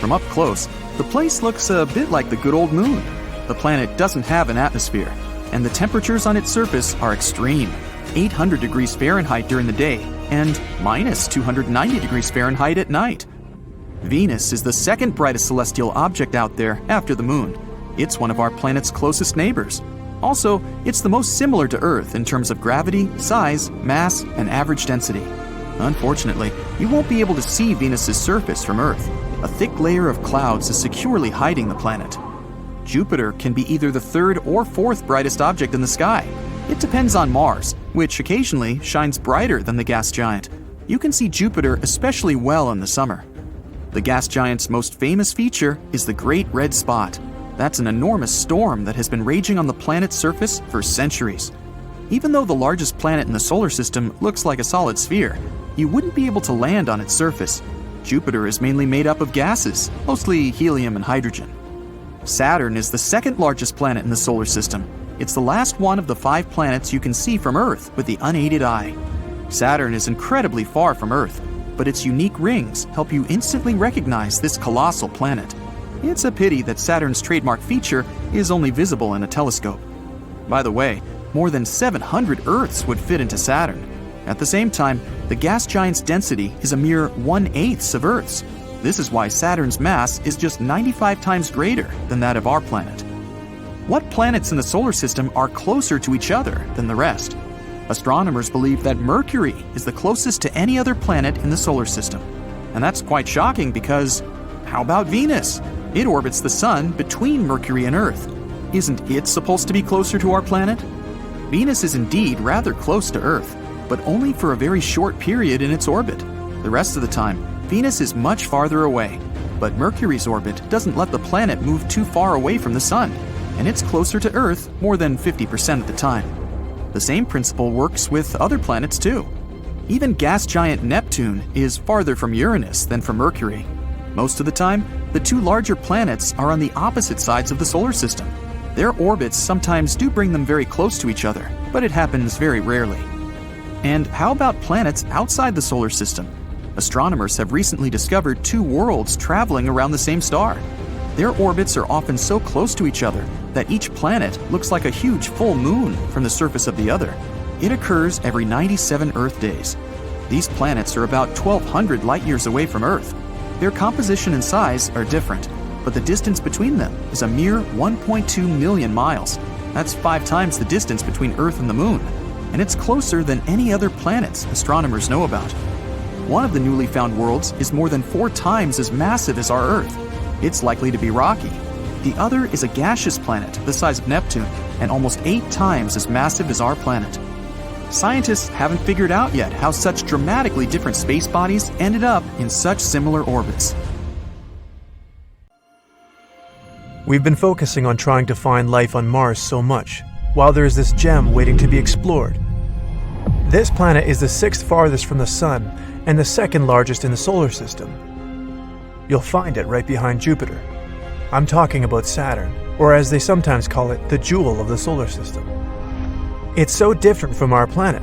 From up close, the place looks a bit like the good old moon. The planet doesn't have an atmosphere, and the temperatures on its surface are extreme, 800 degrees Fahrenheit during the day and minus 290 degrees Fahrenheit at night. Venus is the second brightest celestial object out there after the Moon. It's one of our planet's closest neighbors. Also, it's the most similar to Earth in terms of gravity, size, mass, and average density. Unfortunately, you won't be able to see Venus's surface from Earth. A thick layer of clouds is securely hiding the planet. Jupiter can be either the third or fourth brightest object in the sky. It depends on Mars, which occasionally shines brighter than the gas giant. You can see Jupiter especially well in the summer. The gas giant's most famous feature is the Great Red Spot. That's an enormous storm that has been raging on the planet's surface for centuries. Even though the largest planet in the solar system looks like a solid sphere, you wouldn't be able to land on its surface. Jupiter is mainly made up of gases, mostly helium and hydrogen. Saturn is the second largest planet in the solar system. It's the last one of the 5 planets you can see from Earth with the unaided eye. Saturn is incredibly far from Earth, but its unique rings help you instantly recognize this colossal planet. It's a pity that Saturn's trademark feature is only visible in a telescope. By the way, more than 700 Earths would fit into Saturn. At the same time, the gas giant's density is a mere 1/8 of Earth's. This is why Saturn's mass is just 95 times greater than that of our planet. What planets in the solar system are closer to each other than the rest? Astronomers believe that Mercury is the closest to any other planet in the solar system. And that's quite shocking because, how about Venus? It orbits the Sun between Mercury and Earth. Isn't it supposed to be closer to our planet? Venus is indeed rather close to Earth, but only for a very short period in its orbit. The rest of the time, Venus is much farther away. But Mercury's orbit doesn't let the planet move too far away from the Sun, and it's closer to Earth more than 50% of the time. The same principle works with other planets too. Even gas giant Neptune is farther from Uranus than from Mercury. Most of the time, the 2 larger planets are on the opposite sides of the solar system. Their orbits sometimes do bring them very close to each other, but it happens very rarely. And how about planets outside the solar system? Astronomers have recently discovered 2 worlds traveling around the same star. Their orbits are often so close to each other that each planet looks like a huge full moon from the surface of the other. It occurs every 97 Earth days. These planets are about 1,200 light years away from Earth. Their composition and size are different, but the distance between them is a mere 1.2 million miles. That's 5 times the distance between Earth and the Moon, and it's closer than any other planets astronomers know about. One of the newly found worlds is more than 4 times as massive as our Earth. It's likely to be rocky. The other is a gaseous planet the size of Neptune and almost 8 times as massive as our planet. Scientists haven't figured out yet how such dramatically different space bodies ended up in such similar orbits. We've been focusing on trying to find life on Mars so much, while there is this gem waiting to be explored. This planet is the 6th farthest from the Sun and the 2nd largest in the solar system. You'll find it right behind Jupiter. I'm talking about Saturn, or as they sometimes call it, the jewel of the solar system. It's so different from our planet.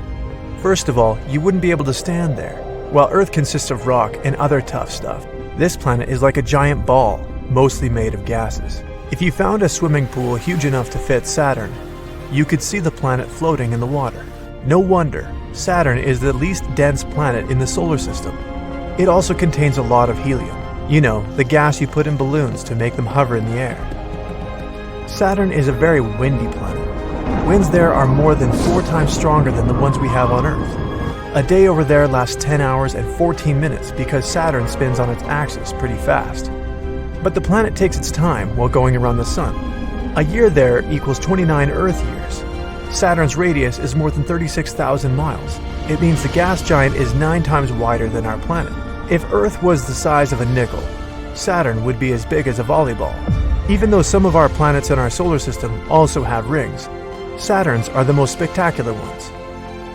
First of all, you wouldn't be able to stand there. While Earth consists of rock and other tough stuff, this planet is like a giant ball, mostly made of gases. If you found a swimming pool huge enough to fit Saturn, you could see the planet floating in the water. No wonder, Saturn is the least dense planet in the solar system. It also contains a lot of helium. You know, the gas you put in balloons to make them hover in the air. Saturn is a very windy planet. Winds there are more than 4 times stronger than the ones we have on Earth. A day over there lasts 10 hours and 14 minutes because Saturn spins on its axis pretty fast. But the planet takes its time while going around the Sun. A year there equals 29 Earth years. Saturn's radius is more than 36,000 miles. It means the gas giant is 9 times wider than our planet. If Earth was the size of a nickel, Saturn would be as big as a volleyball. Even though some of our planets in our solar system also have rings, Saturn's are the most spectacular ones.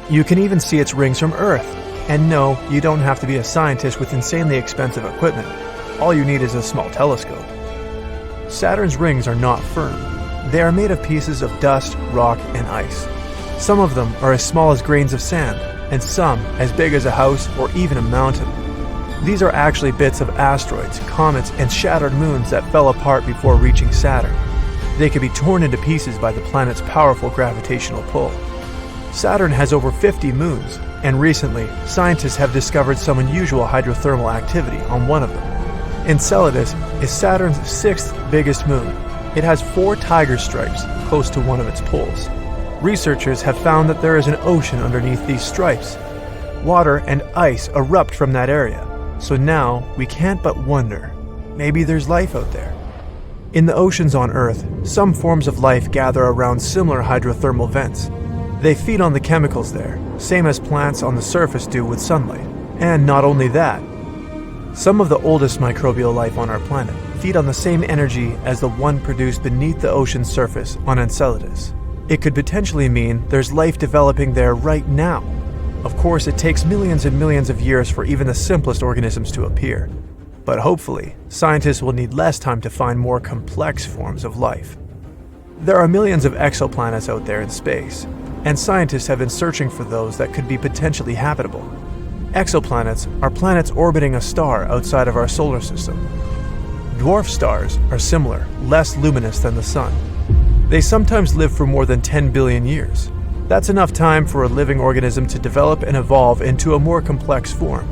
You can even see its rings from Earth. And no, you don't have to be a scientist with insanely expensive equipment. All you need is a small telescope. Saturn's rings are not firm. They are made of pieces of dust, rock, and ice. Some of them are as small as grains of sand, and some as big as a house or even a mountain. These are actually bits of asteroids, comets, and shattered moons that fell apart before reaching Saturn. They could be torn into pieces by the planet's powerful gravitational pull. Saturn has over 50 moons, and recently, scientists have discovered some unusual hydrothermal activity on one of them. Enceladus is Saturn's 6th biggest moon. It has 4 tiger stripes close to one of its poles. Researchers have found that there is an ocean underneath these stripes. Water and ice erupt from that area, so now we can't but wonder, maybe there's life out there. In the oceans on Earth, some forms of life gather around similar hydrothermal vents. They feed on the chemicals there, same as plants on the surface do with sunlight. And not only that, some of the oldest microbial life on our planet feed on the same energy as the one produced beneath the ocean's surface on Enceladus. It could potentially mean there's life developing there right now. Of course, it takes millions and millions of years for even the simplest organisms to appear. But hopefully, scientists will need less time to find more complex forms of life. There are millions of exoplanets out there in space, and scientists have been searching for those that could be potentially habitable. Exoplanets are planets orbiting a star outside of our solar system. Dwarf stars are similar, less luminous than the Sun. They sometimes live for more than 10 billion years. That's enough time for a living organism to develop and evolve into a more complex form.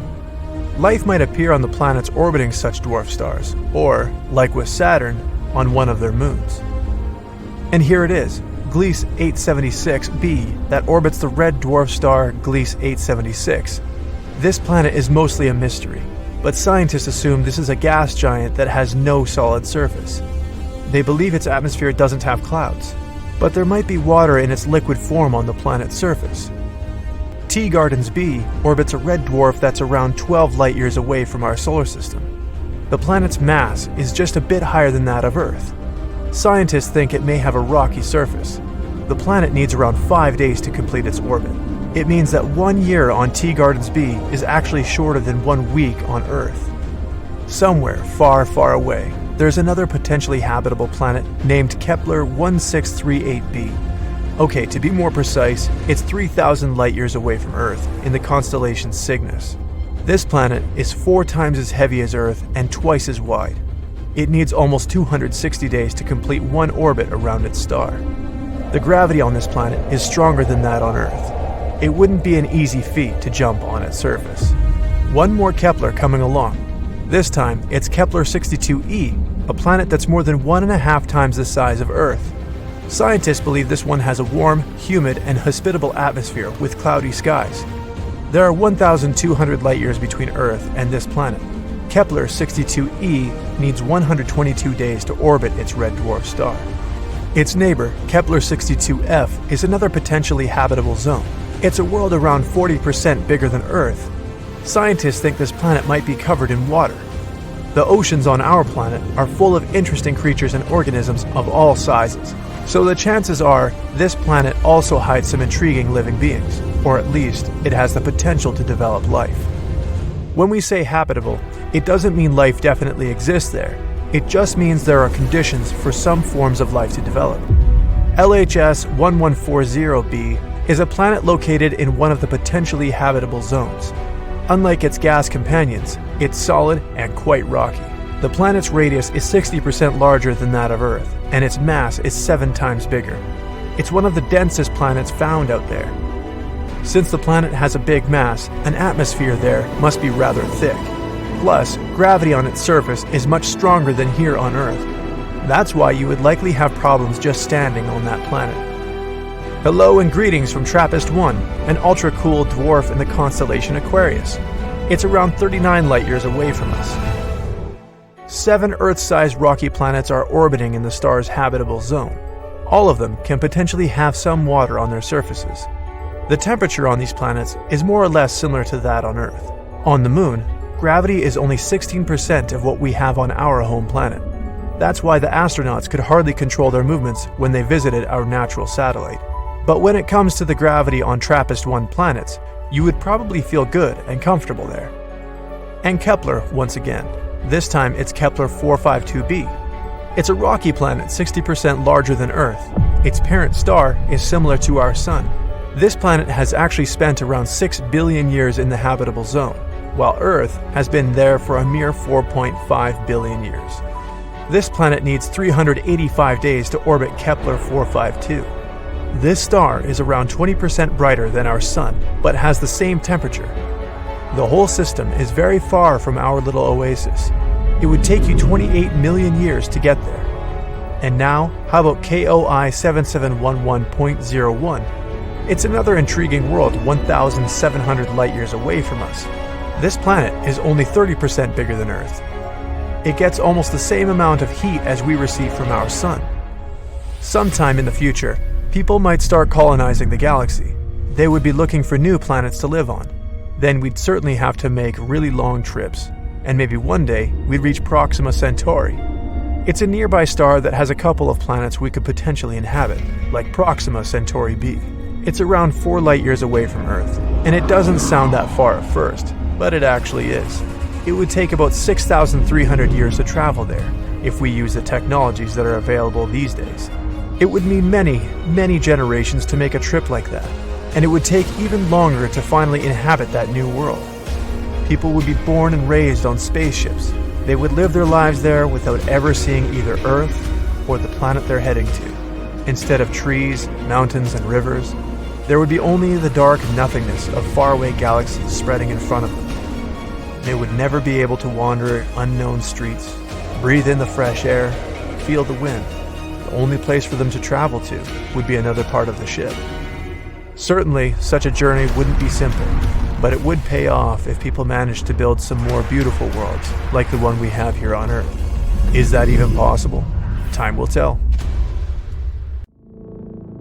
Life might appear on the planets orbiting such dwarf stars, or, like with Saturn, on one of their moons. And here it is, Gliese 876b, that orbits the red dwarf star Gliese 876. This planet is mostly a mystery, but scientists assume this is a gas giant that has no solid surface. They believe its atmosphere doesn't have clouds, but there might be water in its liquid form on the planet's surface. T-Gardens B orbits a red dwarf that's around 12 light-years away from our solar system. The planet's mass is just a bit higher than that of Earth. Scientists think it may have a rocky surface. The planet needs around 5 days to complete its orbit. It means that 1 year on T-Gardens B is actually shorter than 1 week on Earth. Somewhere far, far away, there's another potentially habitable planet named Kepler 1638b. Okay, to be more precise, it's 3,000 light-years away from Earth in the constellation Cygnus. This planet is 4 times as heavy as Earth and twice as wide. It needs almost 260 days to complete 1 orbit around its star. The gravity on this planet is stronger than that on Earth. It wouldn't be an easy feat to jump on its surface. One more Kepler coming along. This time, it's Kepler 62e, a planet that's more than 1.5 times the size of Earth. Scientists believe this one has a warm, humid, and hospitable atmosphere with cloudy skies. There are 1,200 light-years between Earth and this planet. Kepler 62e needs 122 days to orbit its red dwarf star. Its neighbor, Kepler 62f, is another potentially habitable zone. It's a world around 40% bigger than Earth. Scientists think this planet might be covered in water. The oceans on our planet are full of interesting creatures and organisms of all sizes, so the chances are this planet also hides some intriguing living beings, or at least it has the potential to develop life. When we say habitable, it doesn't mean life definitely exists there. It just means there are conditions for some forms of life to develop. LHS 1140b is a planet located in one of the potentially habitable zones. Unlike its gas companions, it's solid and quite rocky. The planet's radius is 60% larger than that of Earth, and its mass is 7 times bigger. It's one of the densest planets found out there. Since the planet has a big mass, an atmosphere there must be rather thick. Plus, gravity on its surface is much stronger than here on Earth. That's why you would likely have problems just standing on that planet. Hello and greetings from TRAPPIST-1, an ultra-cool dwarf in the constellation Aquarius. It's around 39 light-years away from us. 7 Earth-sized rocky planets are orbiting in the star's habitable zone. All of them can potentially have some water on their surfaces. The temperature on these planets is more or less similar to that on Earth. On the Moon, gravity is only 16% of what we have on our home planet. That's why the astronauts could hardly control their movements when they visited our natural satellite. But when it comes to the gravity on TRAPPIST-1 planets, you would probably feel good and comfortable there. And Kepler, once again. This time it's Kepler 452b. It's a rocky planet 60% larger than Earth. Its parent star is similar to our Sun. This planet has actually spent around 6 billion years in the habitable zone, while Earth has been there for a mere 4.5 billion years. This planet needs 385 days to orbit Kepler 452. This star is around 20% brighter than our Sun, but has the same temperature. The whole system is very far from our little oasis. It would take you 28 million years to get there. And now, how about KOI 7711.01? It's another intriguing world 1,700 light-years away from us. This planet is only 30% bigger than Earth. It gets almost the same amount of heat as we receive from our Sun. Sometime in the future, people might start colonizing the galaxy. They would be looking for new planets to live on. Then we'd certainly have to make really long trips, and maybe one day we'd reach Proxima Centauri. It's a nearby star that has a couple of planets we could potentially inhabit, like Proxima Centauri B. It's around 4 light-years away from Earth, and it doesn't sound that far at first, but it actually is. It would take about 6,300 years to travel there, if we use the technologies that are available these days. It would mean many, many generations to make a trip like that, and it would take even longer to finally inhabit that new world. People would be born and raised on spaceships. They would live their lives there without ever seeing either Earth or the planet they're heading to. Instead of trees, mountains, and rivers, there would be only the dark nothingness of faraway galaxies spreading in front of them. They would never be able to wander unknown streets, breathe in the fresh air, feel the wind. The only place for them to travel to would be another part of the ship. Certainly, such a journey wouldn't be simple, but it would pay off if people managed to build some more beautiful worlds, like the one we have here on Earth. Is that even possible? Time will tell.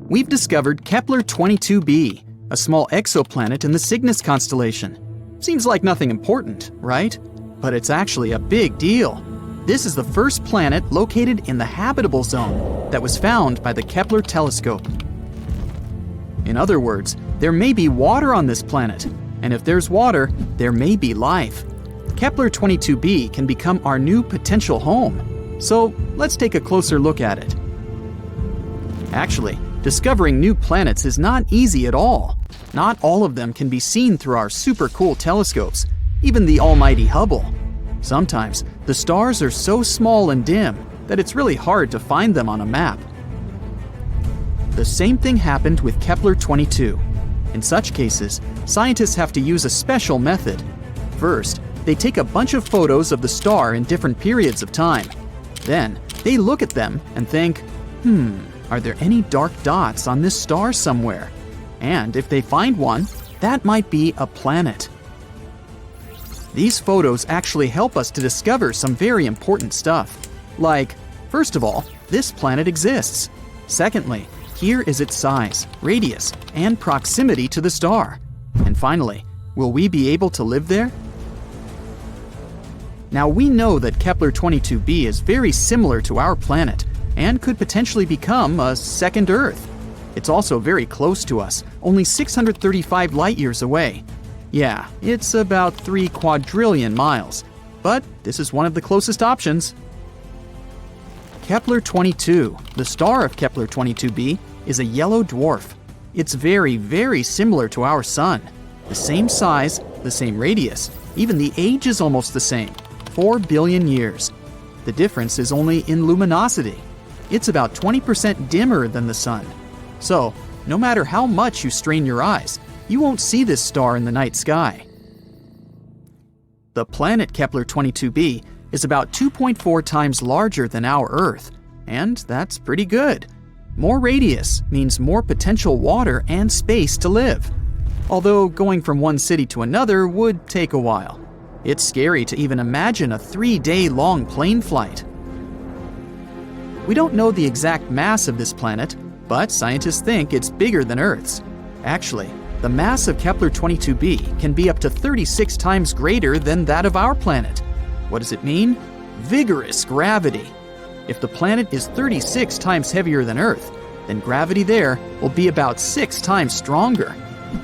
We've discovered Kepler 22b, a small exoplanet in the Cygnus constellation. Seems like nothing important, right? But it's actually a big deal. This is the first planet located in the habitable zone that was found by the Kepler telescope. In other words, there may be water on this planet, and if there's water, there may be life. Kepler 22b can become our new potential home. So let's take a closer look at it. Actually, discovering new planets is not easy at all. Not all of them can be seen through our super cool telescopes, even the almighty Hubble. Sometimes, the stars are so small and dim that it's really hard to find them on a map. The same thing happened with Kepler 22. In such cases, scientists have to use a special method. First, they take a bunch of photos of the star in different periods of time. Then, they look at them and think, are there any dark dots on this star somewhere? And if they find one, that might be a planet. These photos actually help us to discover some very important stuff. Like, first of all, this planet exists. Secondly, here is its size, radius, and proximity to the star. And finally, will we be able to live there? Now we know that Kepler 22b is very similar to our planet and could potentially become a second Earth. It's also very close to us, only 635 light-years away. Yeah, it's about 3 quadrillion miles, but this is one of the closest options. Kepler 22, the star of Kepler 22b, is a yellow dwarf. It's very, very similar to our Sun. The same size, the same radius, even the age is almost the same, 4 billion years. The difference is only in luminosity. It's about 20% dimmer than the Sun. So, no matter how much you strain your eyes, you won't see this star in the night sky. The planet Kepler 22b is about 2.4 times larger than our Earth, and that's pretty good. More radius means more potential water and space to live. Although going from one city to another would take a while. It's scary to even imagine a 3-day-long plane flight. We don't know the exact mass of this planet, but scientists think it's bigger than Earth's. Actually, the mass of Kepler 22b can be up to 36 times greater than that of our planet. What does it mean? Vigorous gravity. If the planet is 36 times heavier than Earth, then gravity there will be about 6 times stronger.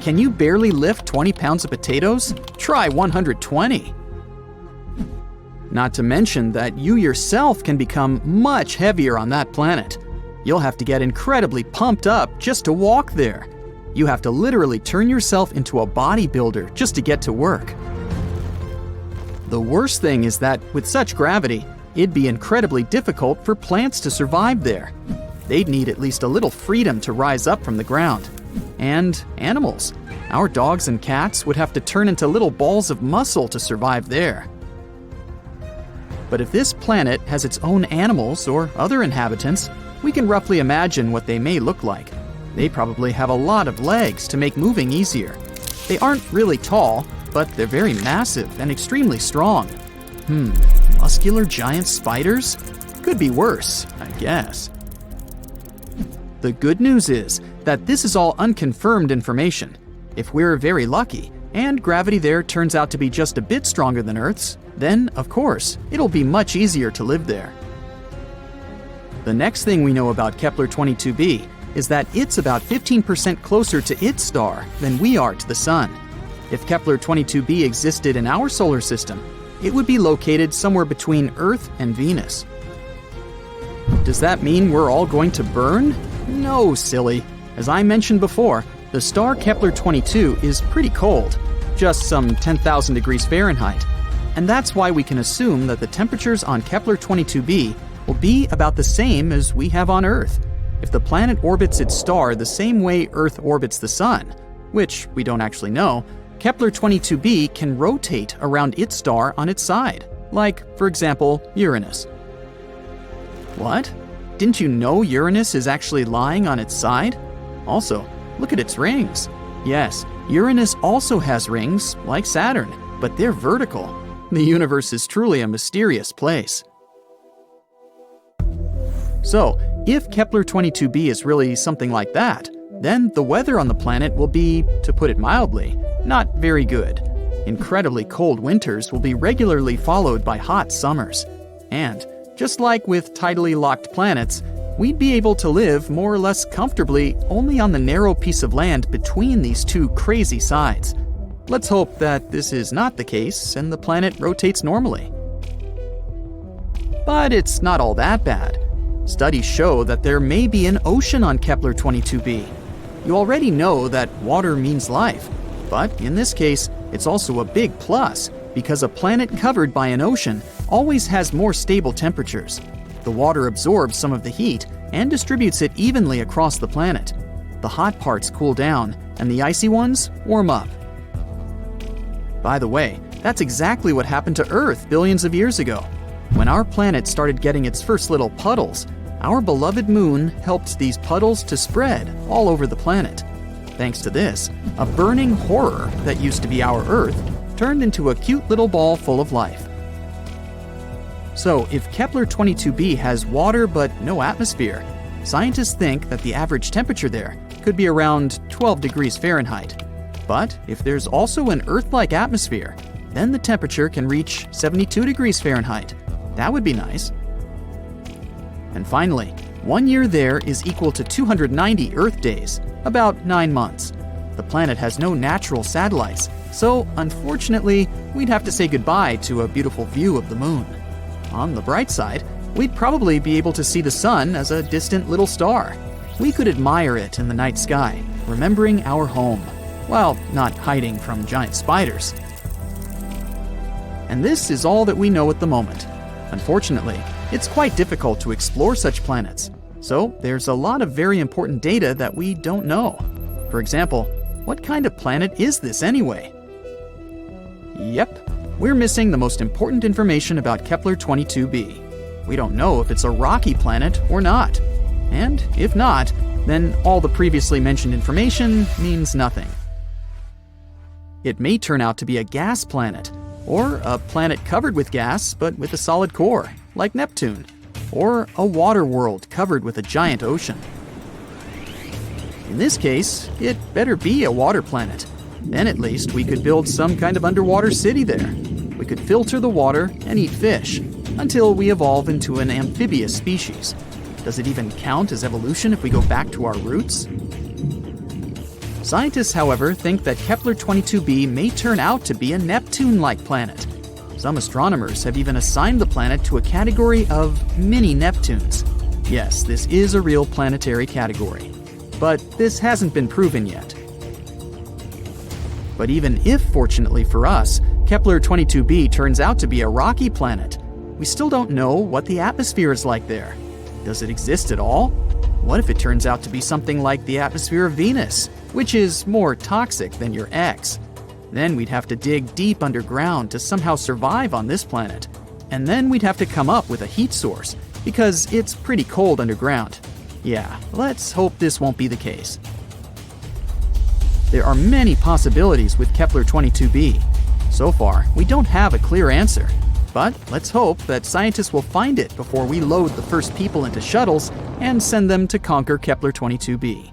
Can you barely lift 20 pounds of potatoes? Try 120. Not to mention that you yourself can become much heavier on that planet. You'll have to get incredibly pumped up just to walk there. You have to literally turn yourself into a bodybuilder just to get to work. The worst thing is that with such gravity, it'd be incredibly difficult for plants to survive there. They'd need at least a little freedom to rise up from the ground. And animals. Our dogs and cats would have to turn into little balls of muscle to survive there. But if this planet has its own animals or other inhabitants, we can roughly imagine what they may look like. They probably have a lot of legs to make moving easier. They aren't really tall, but they're very massive and extremely strong. Muscular giant spiders? Could be worse, I guess. The good news is that this is all unconfirmed information. If we're very lucky, and gravity there turns out to be just a bit stronger than Earth's, then, of course, it'll be much easier to live there. The next thing we know about Kepler-22b is that it's about 15% closer to its star than we are to the Sun. If Kepler-22b existed in our solar system, it would be located somewhere between Earth and Venus. Does that mean we're all going to burn? No, silly. As I mentioned before, the star Kepler-22 is pretty cold, just some 10,000 degrees Fahrenheit. And that's why we can assume that the temperatures on Kepler-22b will be about the same as we have on Earth. If the planet orbits its star the same way Earth orbits the Sun, which we don't actually know, Kepler-22b can rotate around its star on its side, like, for example, Uranus. What? Didn't you know Uranus is actually lying on its side? Also, look at its rings. Yes, Uranus also has rings, like Saturn, but they're vertical. The universe is truly a mysterious place. So, if Kepler-22b is really something like that, then the weather on the planet will be, to put it mildly, not very good. Incredibly cold winters will be regularly followed by hot summers. And, just like with tidally locked planets, we'd be able to live more or less comfortably only on the narrow piece of land between these two crazy sides. Let's hope that this is not the case and the planet rotates normally. But it's not all that bad. Studies show that there may be an ocean on Kepler-22b. You already know that water means life, but in this case, it's also a big plus because a planet covered by an ocean always has more stable temperatures. The water absorbs some of the heat and distributes it evenly across the planet. The hot parts cool down, and the icy ones warm up. By the way, that's exactly what happened to Earth billions of years ago. When our planet started getting its first little puddles, our beloved moon helped these puddles to spread all over the planet. Thanks to this, a burning horror that used to be our Earth turned into a cute little ball full of life. So, if Kepler-22b has water but no atmosphere, scientists think that the average temperature there could be around 12 degrees Fahrenheit. But if there's also an Earth-like atmosphere, then the temperature can reach 72 degrees Fahrenheit. That would be nice. And finally, 1 year there is equal to 290 Earth days, about 9 months. The planet has no natural satellites, so unfortunately, we'd have to say goodbye to a beautiful view of the moon. On the bright side, we'd probably be able to see the sun as a distant little star. We could admire it in the night sky, remembering our home, while not hiding from giant spiders. And this is all that we know at the moment. Unfortunately, it's quite difficult to explore such planets, so there's a lot of very important data that we don't know. For example, what kind of planet is this anyway? Yep, we're missing the most important information about Kepler-22b. We don't know if it's a rocky planet or not. And if not, then all the previously mentioned information means nothing. It may turn out to be a gas planet, or a planet covered with gas but with a solid core, like Neptune, or a water world covered with a giant ocean. In this case, it better be a water planet. Then at least we could build some kind of underwater city there. We could filter the water and eat fish, until we evolve into an amphibious species. Does it even count as evolution if we go back to our roots? Scientists, however, think that Kepler-22b may turn out to be a Neptune-like planet. Some astronomers have even assigned the planet to a category of mini-Neptunes. Yes, this is a real planetary category. But this hasn't been proven yet. But even if, fortunately for us, Kepler-22b turns out to be a rocky planet, we still don't know what the atmosphere is like there. Does it exist at all? What if it turns out to be something like the atmosphere of Venus, which is more toxic than your ex? Then we'd have to dig deep underground to somehow survive on this planet. and then we'd have to come up with a heat source, because it's pretty cold underground. Yeah, let's hope this won't be the case. There are many possibilities with Kepler 22b. So far, we don't have a clear answer, but let's hope that scientists will find it before we load the first people into shuttles and send them to conquer Kepler 22b.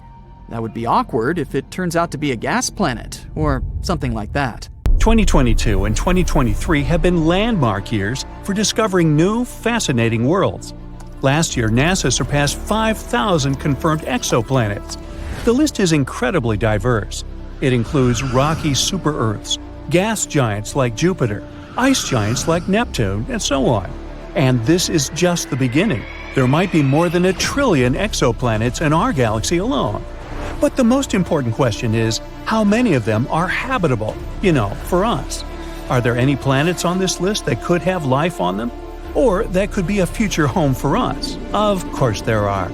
That would be awkward if it turns out to be a gas planet, or something like that. 2022 and 2023 have been landmark years for discovering new, fascinating worlds. Last year, NASA surpassed 5,000 confirmed exoplanets. The list is incredibly diverse. It includes rocky super-Earths, gas giants like Jupiter, ice giants like Neptune, and so on. And this is just the beginning. There might be more than 1 trillion exoplanets in our galaxy alone. But the most important question is, how many of them are habitable? For us. Are there any planets on this list that could have life on them? Or that could be a future home for us? Of course there are.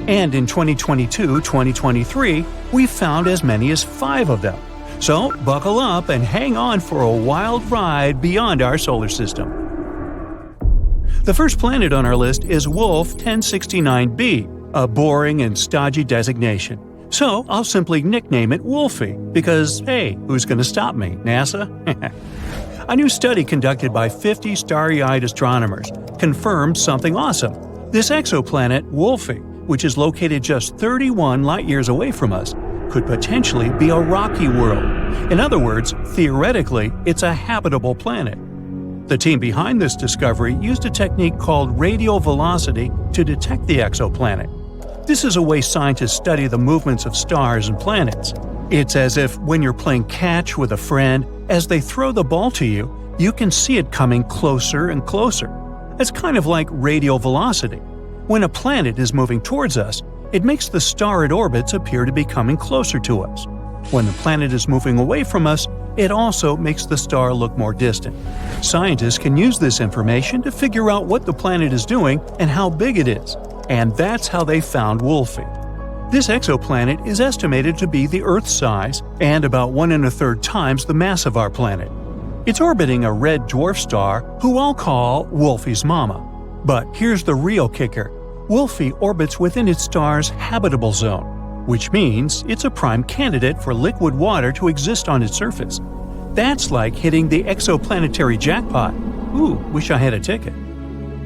And in 2022-2023, we found as many as 5 of them. So buckle up and hang on for a wild ride beyond our solar system. The first planet on our list is Wolf 1069b, a boring and stodgy designation. So I'll simply nickname it Wolfie, because hey, who's going to stop me, NASA? A new study conducted by 50 starry-eyed astronomers confirmed something awesome. This exoplanet, Wolfie, which is located just 31 light-years away from us, could potentially be a rocky world. In other words, theoretically, it's a habitable planet. The team behind this discovery used a technique called radial velocity to detect the exoplanet. This is a way scientists study the movements of stars and planets. It's as if when you're playing catch with a friend, as they throw the ball to you, you can see it coming closer and closer. It's kind of like radial velocity. When a planet is moving towards us, it makes the star it orbits appear to be coming closer to us. When the planet is moving away from us, it also makes the star look more distant. Scientists can use this information to figure out what the planet is doing and how big it is. And that's how they found Wolfie. This exoplanet is estimated to be the Earth's size and about 1 1/3 times the mass of our planet. It's orbiting a red dwarf star who I'll call Wolfie's mama. But here's the real kicker. Wolfie orbits within its star's habitable zone, which means it's a prime candidate for liquid water to exist on its surface. That's like hitting the exoplanetary jackpot. Ooh, wish I had a ticket.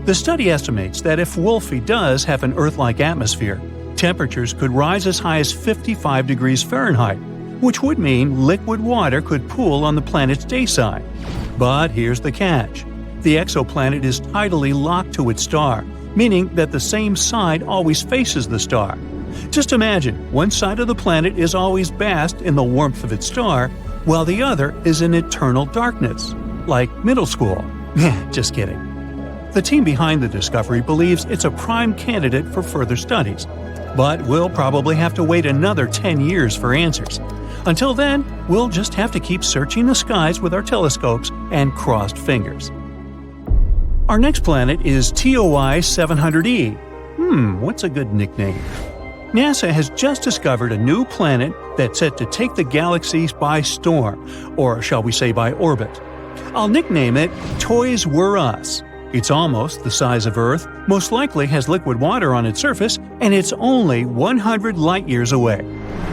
The study estimates that if Wolfie does have an Earth-like atmosphere, temperatures could rise as high as 55 degrees Fahrenheit, which would mean liquid water could pool on the planet's day side. But here's the catch. The exoplanet is tidally locked to its star, meaning that the same side always faces the star. Just imagine, one side of the planet is always basked in the warmth of its star, while the other is in eternal darkness. Like middle school. Just kidding. The team behind the discovery believes it's a prime candidate for further studies, but we'll probably have to wait another 10 years for answers. Until then, we'll just have to keep searching the skies with our telescopes and crossed fingers. Our next planet is TOI 700e. What's a good nickname? NASA has just discovered a new planet that's set to take the galaxies by storm, or shall we say by orbit. I'll nickname it Toys Were Us. It's almost the size of Earth, most likely has liquid water on its surface, and it's only 100 light-years away.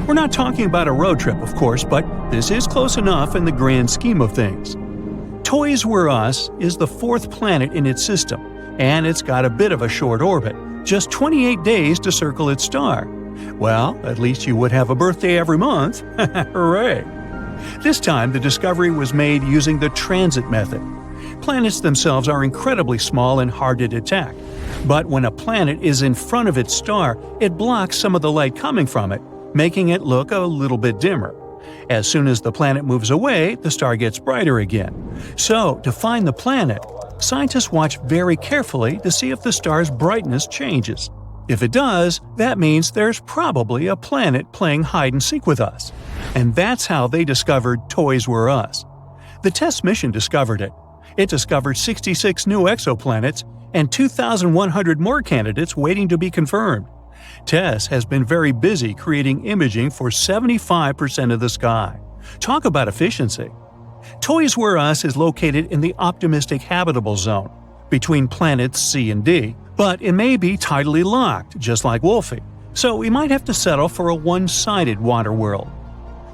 We're not talking about a road trip, of course, but this is close enough in the grand scheme of things. Toys Were Us is the 4th planet in its system, and it's got a bit of a short orbit, just 28 days to circle its star. Well, at least you would have a birthday every month. Hooray! This time, the discovery was made using the transit method. Planets themselves are incredibly small and hard to detect. But when a planet is in front of its star, it blocks some of the light coming from it, making it look a little bit dimmer. As soon as the planet moves away, the star gets brighter again. So, to find the planet, scientists watch very carefully to see if the star's brightness changes. If it does, that means there's probably a planet playing hide-and-seek with us. And that's how they discovered Toys Were Us. The TESS mission discovered it. It discovered 66 new exoplanets and 2,100 more candidates waiting to be confirmed. TESS has been very busy creating imaging for 75% of the sky. Talk about efficiency. Toys Where Us is located in the optimistic habitable zone, between planets C and D, but it may be tidally locked, just like Wolfie, so we might have to settle for a one-sided water world.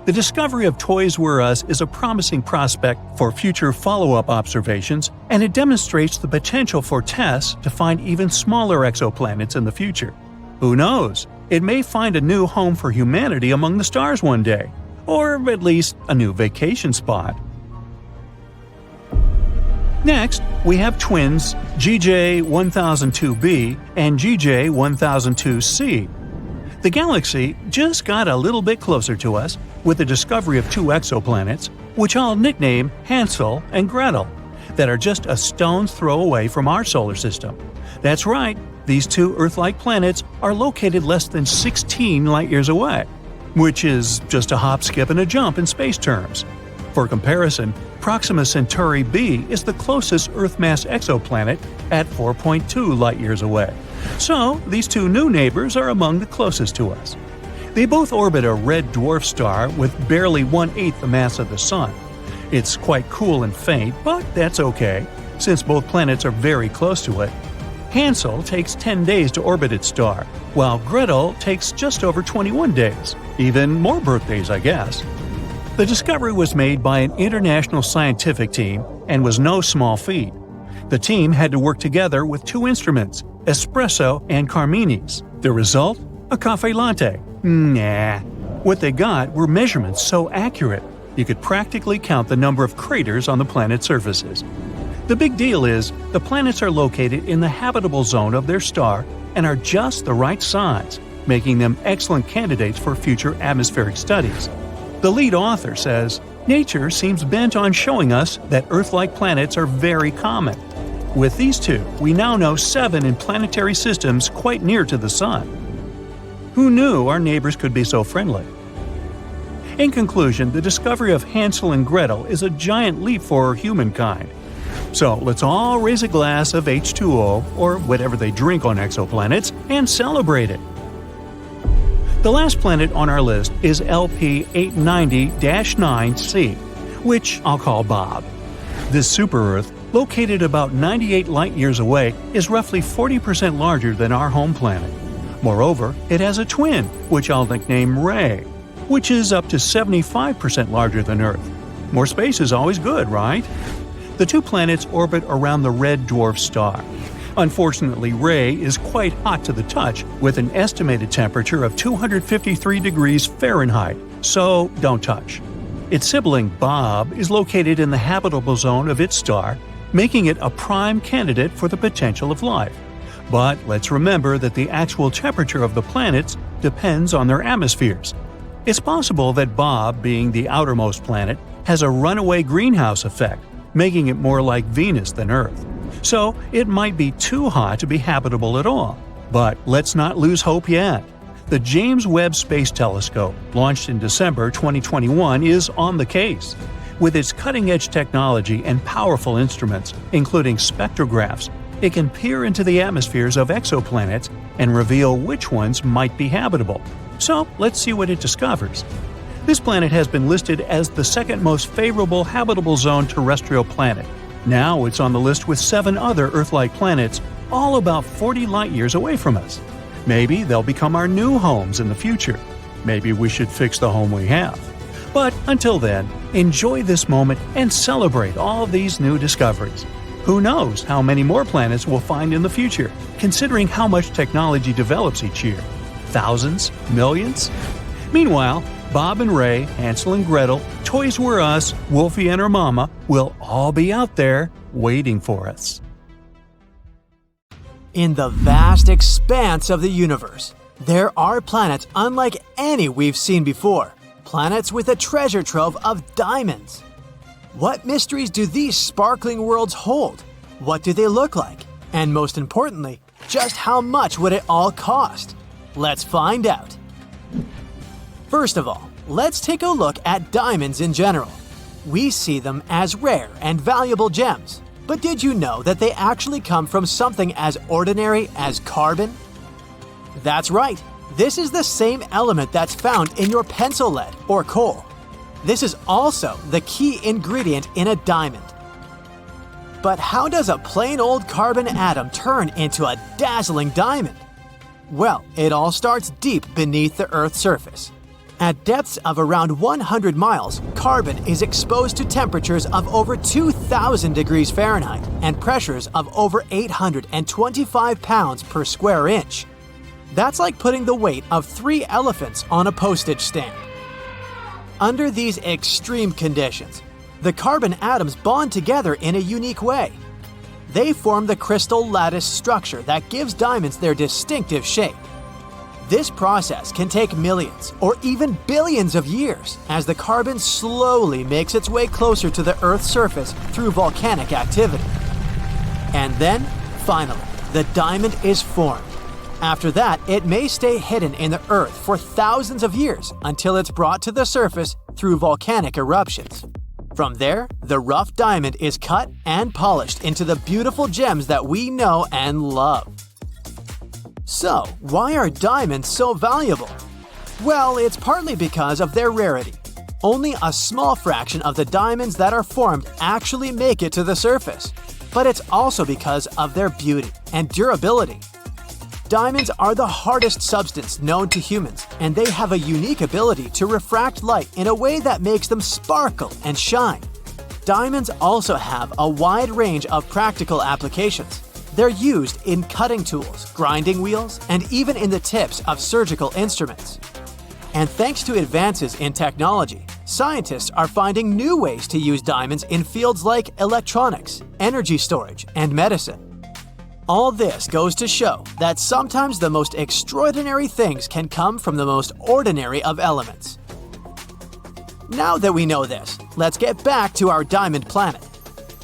The discovery of Toys Where Us is a promising prospect for future follow-up observations, and it demonstrates the potential for TESS to find even smaller exoplanets in the future. Who knows? It may find a new home for humanity among the stars one day, or at least a new vacation spot. Next, we have twins GJ1002b and GJ1002c. The galaxy just got a little bit closer to us with the discovery of two exoplanets, which I'll nickname Hansel and Gretel, that are just a stone's throw away from our solar system. That's right, these two Earth-like planets are located less than 16 light-years away, which is just a hop, skip, and a jump in space terms. For comparison, Proxima Centauri B is the closest Earth-mass exoplanet at 4.2 light-years away. So, these two new neighbors are among the closest to us. They both orbit a red dwarf star with barely 1/8 the mass of the Sun. It's quite cool and faint, but that's okay, since both planets are very close to it. Hansel takes 10 days to orbit its star, while Gretel takes just over 21 days. Even more birthdays, I guess. The discovery was made by an international scientific team and was no small feat. The team had to work together with two instruments, espresso and Carmini's. The result? A cafe latte. Nah. What they got were measurements so accurate, you could practically count the number of craters on the planet's surfaces. The big deal is, the planets are located in the habitable zone of their star and are just the right size, making them excellent candidates for future atmospheric studies. The lead author says, "Nature seems bent on showing us that Earth-like planets are very common. With these two, we now know 7 in planetary systems quite near to the Sun." Who knew our neighbors could be so friendly? In conclusion, the discovery of Hansel and Gretel is a giant leap for humankind. So let's all raise a glass of H2O, or whatever they drink on exoplanets, and celebrate it. The last planet on our list is LP 890-9c, which I'll call Bob. This super-Earth, located about 98 light-years away, is roughly 40% larger than our home planet. Moreover, it has a twin, which I'll nickname Ray, which is up to 75% larger than Earth. More space is always good, right? The two planets orbit around the red dwarf star. Unfortunately, Ray is quite hot to the touch, with an estimated temperature of 253 degrees Fahrenheit, so don't touch. Its sibling, Bob, is located in the habitable zone of its star, making it a prime candidate for the potential of life. But let's remember that the actual temperature of the planets depends on their atmospheres. It's possible that Bob, being the outermost planet, has a runaway greenhouse effect, making it more like Venus than Earth. So it might be too hot to be habitable at all. But let's not lose hope yet. The James Webb Space Telescope, launched in December 2021, is on the case. With its cutting-edge technology and powerful instruments, including spectrographs, it can peer into the atmospheres of exoplanets and reveal which ones might be habitable. So let's see what it discovers. This planet has been listed as the second most favorable habitable zone terrestrial planet. Now it's on the list with 7 other Earth-like planets, all about 40 light-years away from us. Maybe they'll become our new homes in the future. Maybe we should fix the home we have. But until then, enjoy this moment and celebrate all these new discoveries. Who knows how many more planets we'll find in the future, considering how much technology develops each year? Thousands? Millions? Meanwhile, Bob and Ray, Hansel and Gretel, Toys Were Us, Wolfie and her mama will all be out there waiting for us. In the vast expanse of the universe, there are planets unlike any we've seen before. Planets with a treasure trove of diamonds. What mysteries do these sparkling worlds hold? What do they look like? And most importantly, just how much would it all cost? Let's find out. First of all, let's take a look at diamonds in general. We see them as rare and valuable gems, but did you know that they actually come from something as ordinary as carbon? That's right, this is the same element that's found in your pencil lead or coal. This is also the key ingredient in a diamond. But how does a plain old carbon atom turn into a dazzling diamond? Well, it all starts deep beneath the Earth's surface. At depths of around 100 miles, carbon is exposed to temperatures of over 2,000 degrees Fahrenheit and pressures of over 825 pounds per square inch. That's like putting the weight of 3 elephants on a postage stamp. Under these extreme conditions, the carbon atoms bond together in a unique way. They form the crystal lattice structure that gives diamonds their distinctive shape. This process can take millions or even billions of years as the carbon slowly makes its way closer to the Earth's surface through volcanic activity. And then, finally, the diamond is formed. After that, it may stay hidden in the Earth for thousands of years until it's brought to the surface through volcanic eruptions. From there, the rough diamond is cut and polished into the beautiful gems that we know and love. So, why are diamonds so valuable? Well, it's partly because of their rarity. Only a small fraction of the diamonds that are formed actually make it to the surface. But it's also because of their beauty and durability. Diamonds are the hardest substance known to humans, and they have a unique ability to refract light in a way that makes them sparkle and shine. Diamonds also have a wide range of practical applications. They're used in cutting tools, grinding wheels, and even in the tips of surgical instruments. And thanks to advances in technology, scientists are finding new ways to use diamonds in fields like electronics, energy storage, and medicine. All this goes to show that sometimes the most extraordinary things can come from the most ordinary of elements. Now that we know this, let's get back to our diamond planet.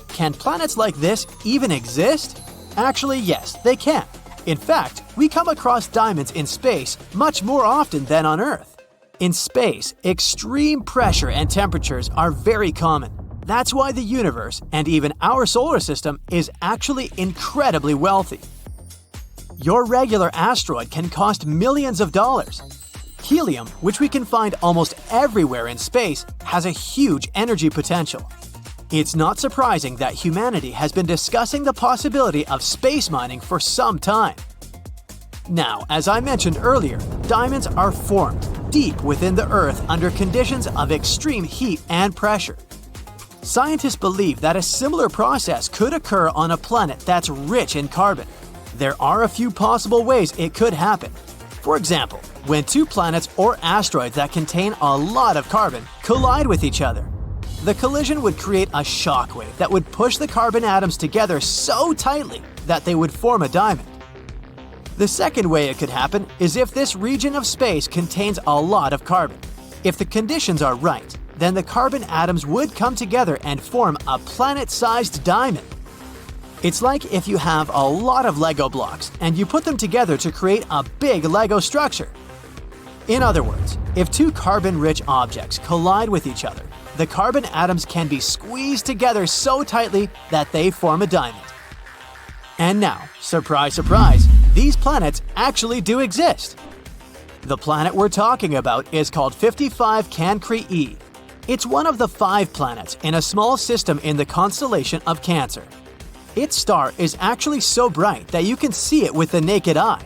Can planets like this even exist? Actually, yes, they can. In fact, we come across diamonds in space much more often than on Earth. In space, extreme pressure and temperatures are very common. That's why the universe, and even our solar system, is actually incredibly wealthy. Your regular asteroid can cost millions of dollars. Helium, which we can find almost everywhere in space, has a huge energy potential. It's not surprising that humanity has been discussing the possibility of space mining for some time. Now, as I mentioned earlier, diamonds are formed deep within the Earth under conditions of extreme heat and pressure. Scientists believe that a similar process could occur on a planet that's rich in carbon. There are a few possible ways it could happen. For example, when 2 planets or asteroids that contain a lot of carbon collide with each other. The collision would create a shockwave that would push the carbon atoms together so tightly that they would form a diamond. The second way it could happen is if this region of space contains a lot of carbon. If the conditions are right, then the carbon atoms would come together and form a planet-sized diamond. It's like if you have a lot of Lego blocks and you put them together to create a big Lego structure. In other words, if 2 carbon-rich objects collide with each other, the carbon atoms can be squeezed together so tightly that they form a diamond. And now, surprise, surprise, these planets actually do exist. The planet we're talking about is called 55 Cancri E. It's one of the 5 planets in a small system in the constellation of Cancer. Its star is actually so bright that you can see it with the naked eye.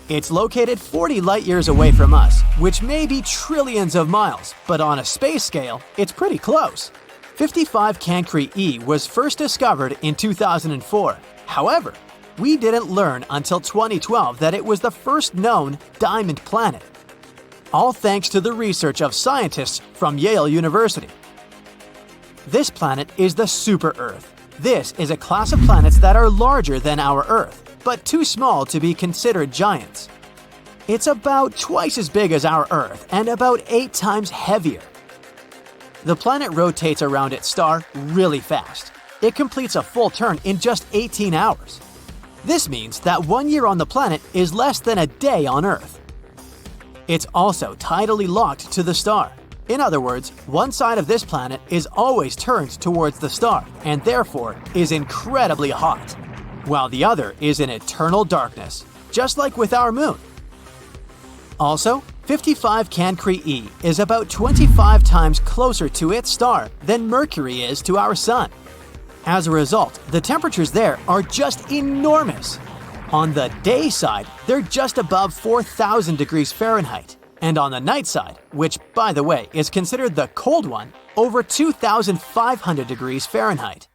It's located 40 light-years away from us, which may be trillions of miles, but on a space scale, it's pretty close. 55 Cancri E was first discovered in 2004. However, we didn't learn until 2012 that it was the first known diamond planet. All thanks to the research of scientists from Yale University. This planet is the Super-Earth. This is a class of planets that are larger than our Earth, but too small to be considered giants. It's about twice as big as our Earth and about 8 times heavier. The planet rotates around its star really fast. It completes a full turn in just 18 hours. This means that 1 year on the planet is less than a day on Earth. It's also tidally locked to the star. In other words, one side of this planet is always turned towards the star and therefore is incredibly hot, while the other is in eternal darkness, just like with our moon. Also, 55 Cancri E is about 25 times closer to its star than Mercury is to our Sun. As a result, the temperatures there are just enormous. On the day side, they're just above 4,000 degrees Fahrenheit, and on the night side, which, by the way, is considered the cold one, over 2,500 degrees Fahrenheit.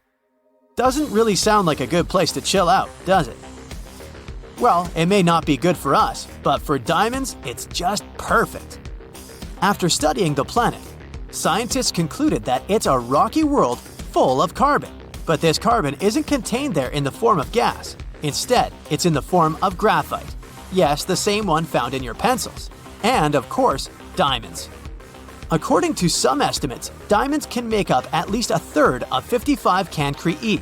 Doesn't really sound like a good place to chill out, does it? Well, it may not be good for us, but for diamonds, it's just perfect. After studying the planet, scientists concluded that it's a rocky world full of carbon. But this carbon isn't contained there in the form of gas. Instead, it's in the form of graphite. Yes, the same one found in your pencils. And, of course, diamonds. According to some estimates, diamonds can make up at least a third of 55 Cancri E.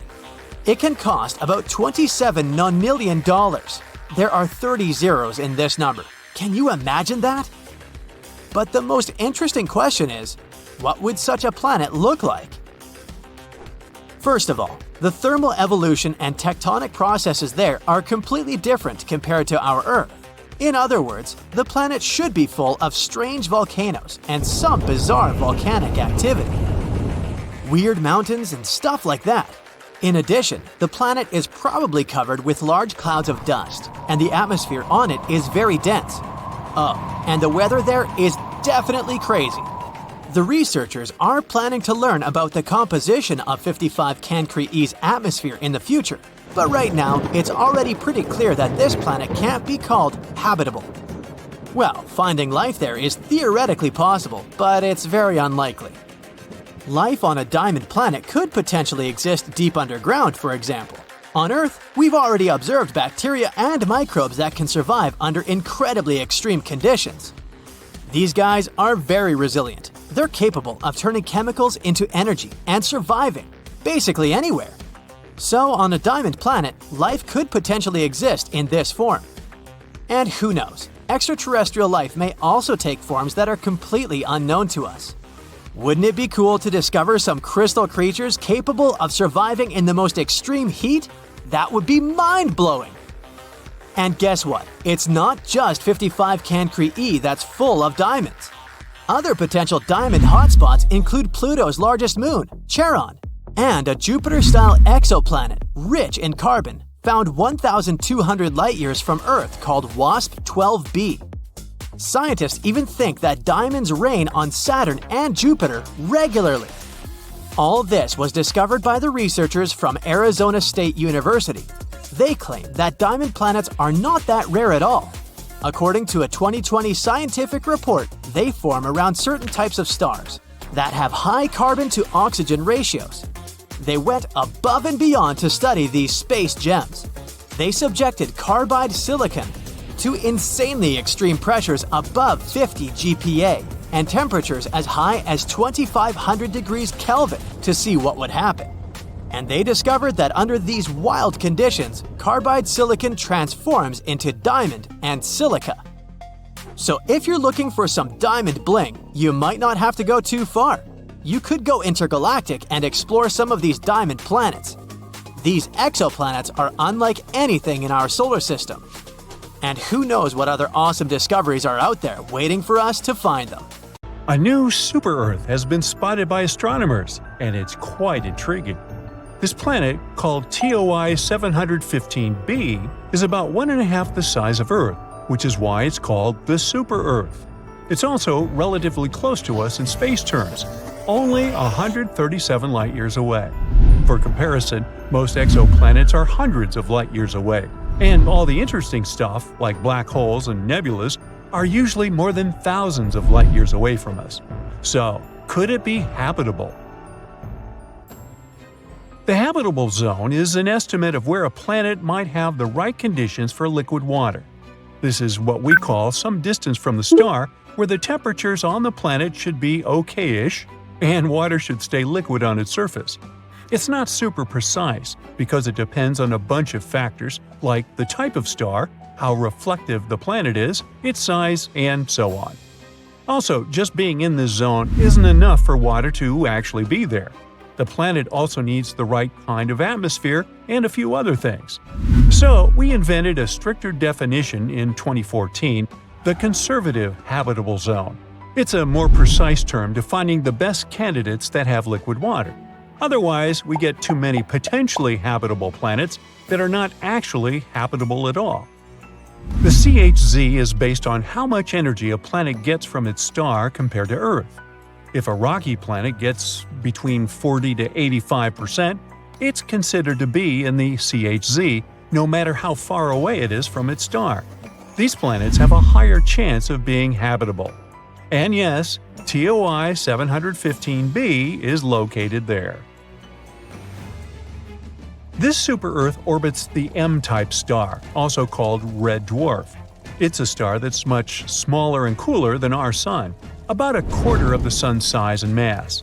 It can cost about $27 million. There are 30 zeros in this number. Can you imagine that? But the most interesting question is, what would such a planet look like? First of all, the thermal evolution and tectonic processes there are completely different compared to our Earth. In other words, the planet should be full of strange volcanoes and some bizarre volcanic activity. Weird mountains and stuff like that. In addition, the planet is probably covered with large clouds of dust, and the atmosphere on it is very dense. Oh, and the weather there is definitely crazy. The researchers are planning to learn about the composition of 55 Cancri E's atmosphere in the future, but right now it's already pretty clear that this planet can't be called habitable. Well, finding life there is theoretically possible, but it's very unlikely. Life on a diamond planet could potentially exist deep underground, for example. On Earth, we've already observed bacteria and microbes that can survive under incredibly extreme conditions. These guys are very resilient. They're capable of turning chemicals into energy and surviving, basically anywhere. So, on a diamond planet, life could potentially exist in this form. And who knows, extraterrestrial life may also take forms that are completely unknown to us. Wouldn't it be cool to discover some crystal creatures capable of surviving in the most extreme heat? That would be mind-blowing! And guess what? It's not just 55 Cancri E that's full of diamonds. Other potential diamond hotspots include Pluto's largest moon, Charon, and a Jupiter-style exoplanet rich in carbon found 1,200 light-years from Earth called WASP 12b. Scientists even think that diamonds rain on Saturn and Jupiter regularly. All this was discovered by the researchers from Arizona State University. They claim that diamond planets are not that rare at all. According to a 2020 scientific report, they form around certain types of stars that have high carbon-to-oxygen ratios. They went above and beyond to study these space gems. They subjected carbide silicon to insanely extreme pressures above 50 GPa and temperatures as high as 2,500 degrees Kelvin to see what would happen. And they discovered that under these wild conditions, carbide silicon transforms into diamond and silica. So if you're looking for some diamond bling, you might not have to go too far. You could go intergalactic and explore some of these diamond planets. These exoplanets are unlike anything in our solar system. And who knows what other awesome discoveries are out there waiting for us to find them. A new super-Earth has been spotted by astronomers, and it's quite intriguing. This planet, called TOI 715b, is about 1.5 the size of Earth, which is why it's called the super-Earth. It's also relatively close to us in space terms, only 137 light-years away. For comparison, most exoplanets are hundreds of light-years away, and all the interesting stuff, like black holes and nebulas, are usually more than thousands of light-years away from us. So, could it be habitable? The habitable zone is an estimate of where a planet might have the right conditions for liquid water. This is what we call some distance from the star where the temperatures on the planet should be okay-ish and water should stay liquid on its surface. It's not super precise because it depends on a bunch of factors like the type of star, how reflective the planet is, its size, and so on. Also, just being in this zone isn't enough for water to actually be there. The planet also needs the right kind of atmosphere and a few other things. So, we invented a stricter definition in 2014 the conservative habitable zone. It's a more precise term defining the best candidates that have liquid water. Otherwise, we get too many potentially habitable planets that are not actually habitable at all. The CHZ is based on how much energy a planet gets from its star compared to Earth. If a rocky planet gets between 40 to 85%, it's considered to be in the CHZ, no matter how far away it is from its star. These planets have a higher chance of being habitable. And yes, TOI 715b is located there. This super-Earth orbits the M-type star, also called red dwarf. It's a star that's much smaller and cooler than our Sun, about a quarter of the Sun's size and mass.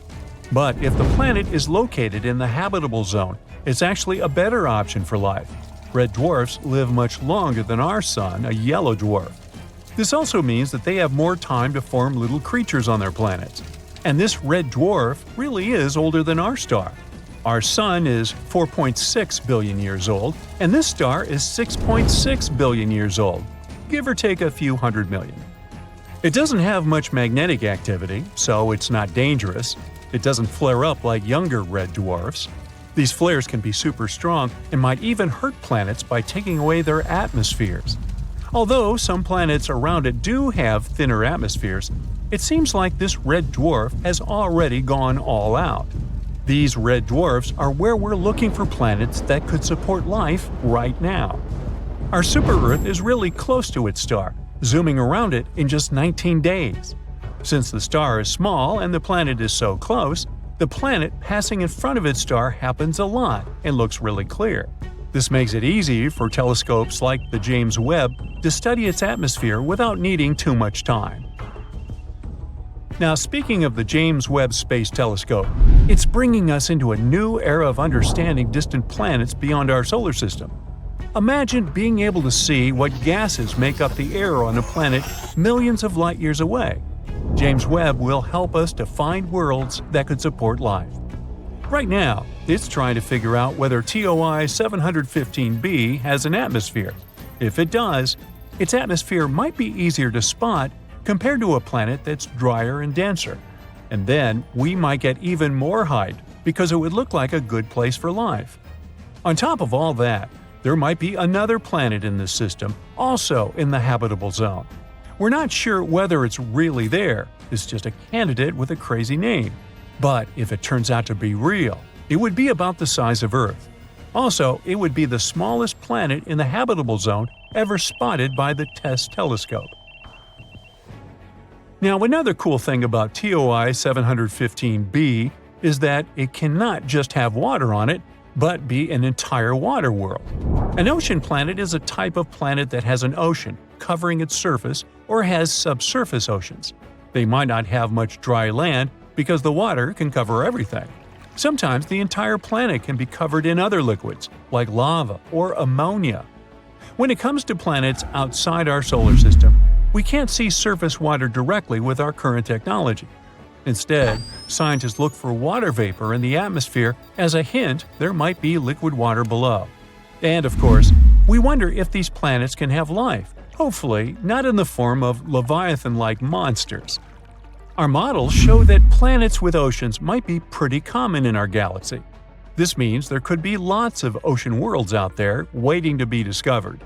But if the planet is located in the habitable zone, it's actually a better option for life. Red dwarfs live much longer than our Sun, a yellow dwarf. This also means that they have more time to form little creatures on their planets. And this red dwarf really is older than our star. Our Sun is 4.6 billion years old, and this star is 6.6 billion years old, give or take a few hundred million. It doesn't have much magnetic activity, so it's not dangerous. It doesn't flare up like younger red dwarfs. These flares can be super strong and might even hurt planets by taking away their atmospheres. Although some planets around it do have thinner atmospheres, it seems like this red dwarf has already gone all out. These red dwarfs are where we're looking for planets that could support life right now. Our super-Earth is really close to its star, zooming around it in just 19 days. Since the star is small and the planet is so close, the planet passing in front of its star happens a lot and looks really clear. This makes it easy for telescopes like the James Webb to study its atmosphere without needing too much time. Now, speaking of the James Webb Space Telescope, it's bringing us into a new era of understanding distant planets beyond our solar system. Imagine being able to see what gases make up the air on a planet millions of light years away. James Webb will help us to find worlds that could support life. Right now, it's trying to figure out whether TOI 715b has an atmosphere. If it does, its atmosphere might be easier to spot compared to a planet that's drier and denser. And then we might get even more height because it would look like a good place for life. On top of all that, there might be another planet in this system, also in the habitable zone. We're not sure whether it's really there, it's just a candidate with a crazy name. But if it turns out to be real, it would be about the size of Earth. Also, it would be the smallest planet in the habitable zone ever spotted by the TESS telescope. Now, another cool thing about TOI 715b is that it cannot just have water on it, but be an entire water world. An ocean planet is a type of planet that has an ocean covering its surface or has subsurface oceans. They might not have much dry land because the water can cover everything. Sometimes the entire planet can be covered in other liquids, like lava or ammonia. When it comes to planets outside our solar system, we can't see surface water directly with our current technology. Instead, scientists look for water vapor in the atmosphere as a hint there might be liquid water below. And of course, we wonder if these planets can have life, hopefully not in the form of Leviathan-like monsters. Our models show that planets with oceans might be pretty common in our galaxy. This means there could be lots of ocean worlds out there waiting to be discovered.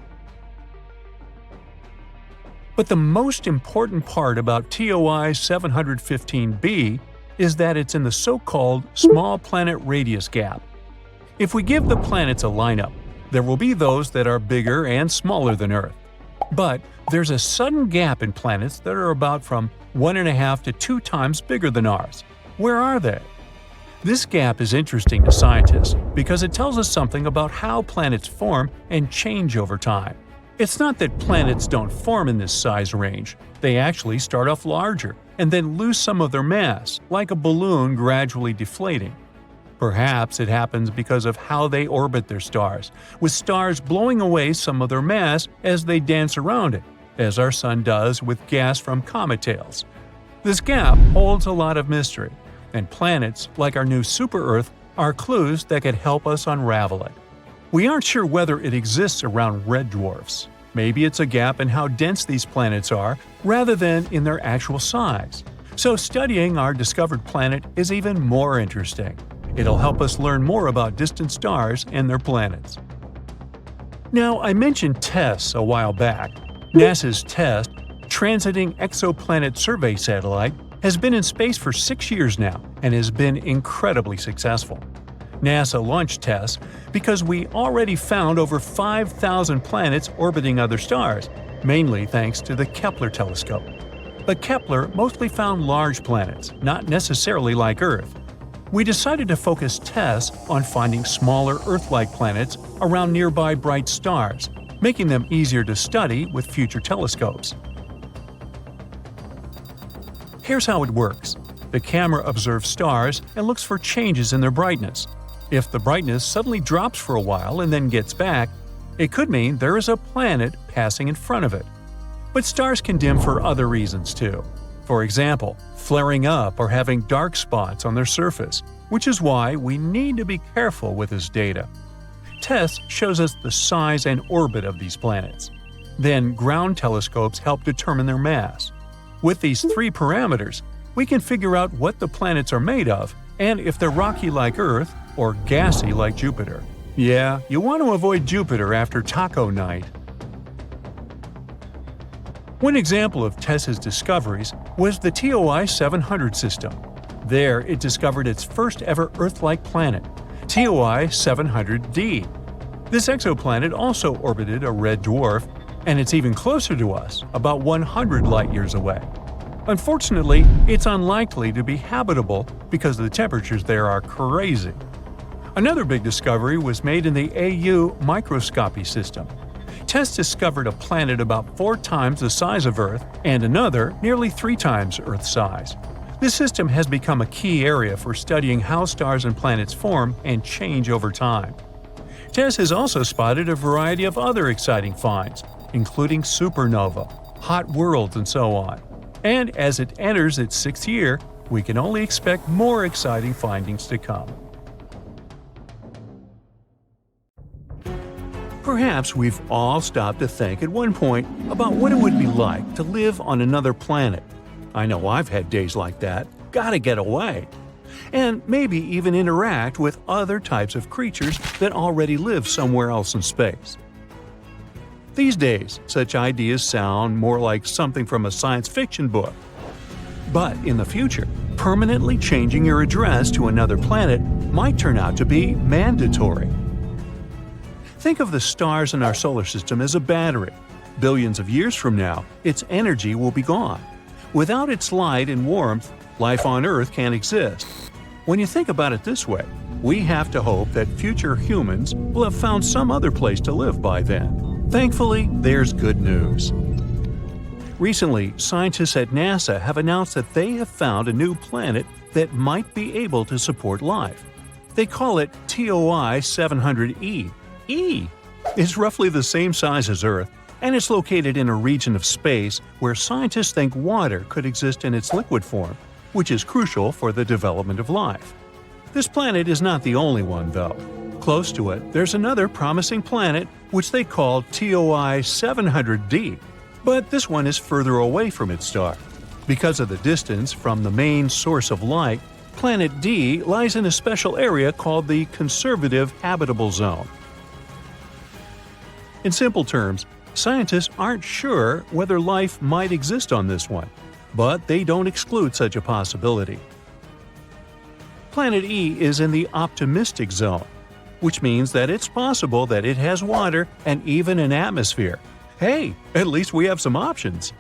But the most important part about TOI 715b is that it's in the so-called small planet radius gap. If we give the planets a lineup, there will be those that are bigger and smaller than Earth. But there's a sudden gap in planets that are about from 1.5 to 2 times bigger than ours. Where are they? This gap is interesting to scientists because it tells us something about how planets form and change over time. It's not that planets don't form in this size range. They actually start off larger and then lose some of their mass, like a balloon gradually deflating. Perhaps it happens because of how they orbit their stars, with stars blowing away some of their mass as they dance around it, as our Sun does with gas from comet tails. This gap holds a lot of mystery, and planets, like our new super-Earth, are clues that could help us unravel it. We aren't sure whether it exists around red dwarfs. Maybe it's a gap in how dense these planets are rather than in their actual size. So studying our discovered planet is even more interesting. It'll help us learn more about distant stars and their planets. Now, I mentioned TESS a while back. NASA's TESS, Transiting Exoplanet Survey Satellite, has been in space for 6 years now and has been incredibly successful. NASA launched TESS because we already found over 5,000 planets orbiting other stars, mainly thanks to the Kepler telescope. But Kepler mostly found large planets, not necessarily like Earth. We decided to focus TESS on finding smaller Earth-like planets around nearby bright stars, making them easier to study with future telescopes. Here's how it works. The camera observes stars and looks for changes in their brightness. If the brightness suddenly drops for a while and then gets back, it could mean there is a planet passing in front of it. But stars can dim for other reasons too. For example, flaring up or having dark spots on their surface, which is why we need to be careful with this data. TESS shows us the size and orbit of these planets. Then ground telescopes help determine their mass. With these 3 parameters, we can figure out what the planets are made of and if they're rocky like Earth or gassy like Jupiter. Yeah, you want to avoid Jupiter after taco night. One example of TESS's discoveries was the TOI 700 system. There, it discovered its first ever Earth-like planet, TOI 700d. This exoplanet also orbited a red dwarf, and it's even closer to us, about 100 light-years away. Unfortunately, it's unlikely to be habitable because the temperatures there are crazy. Another big discovery was made in the AU microscopy system. TESS discovered a planet about 4 times the size of Earth and another nearly 3 times Earth's size. This system has become a key area for studying how stars and planets form and change over time. TESS has also spotted a variety of other exciting finds, including supernova, hot worlds, and so on. And as it enters its 6th year, we can only expect more exciting findings to come. Perhaps we've all stopped to think at one point about what it would be like to live on another planet. I know I've had days like that. Gotta get away. And maybe even interact with other types of creatures that already live somewhere else in space. These days, such ideas sound more like something from a science fiction book. But in the future, permanently changing your address to another planet might turn out to be mandatory. Think of the stars in our solar system as a battery. Billions of years from now, its energy will be gone. Without its light and warmth, life on Earth can't exist. When you think about it this way, we have to hope that future humans will have found some other place to live by then. Thankfully, there's good news. Recently, scientists at NASA have announced that they have found a new planet that might be able to support life. They call it TOI 700e. E is roughly the same size as Earth, and it's located in a region of space where scientists think water could exist in its liquid form, which is crucial for the development of life. This planet is not the only one, though. Close to it, there's another promising planet which they call TOI 700d, but this one is further away from its star. Because of the distance from the main source of light, Planet D lies in a special area called the conservative habitable zone. In simple terms, scientists aren't sure whether life might exist on this one, but they don't exclude such a possibility. Planet E is in the optimistic zone, which means that it's possible that it has water and even an atmosphere. Hey, at least we have some options.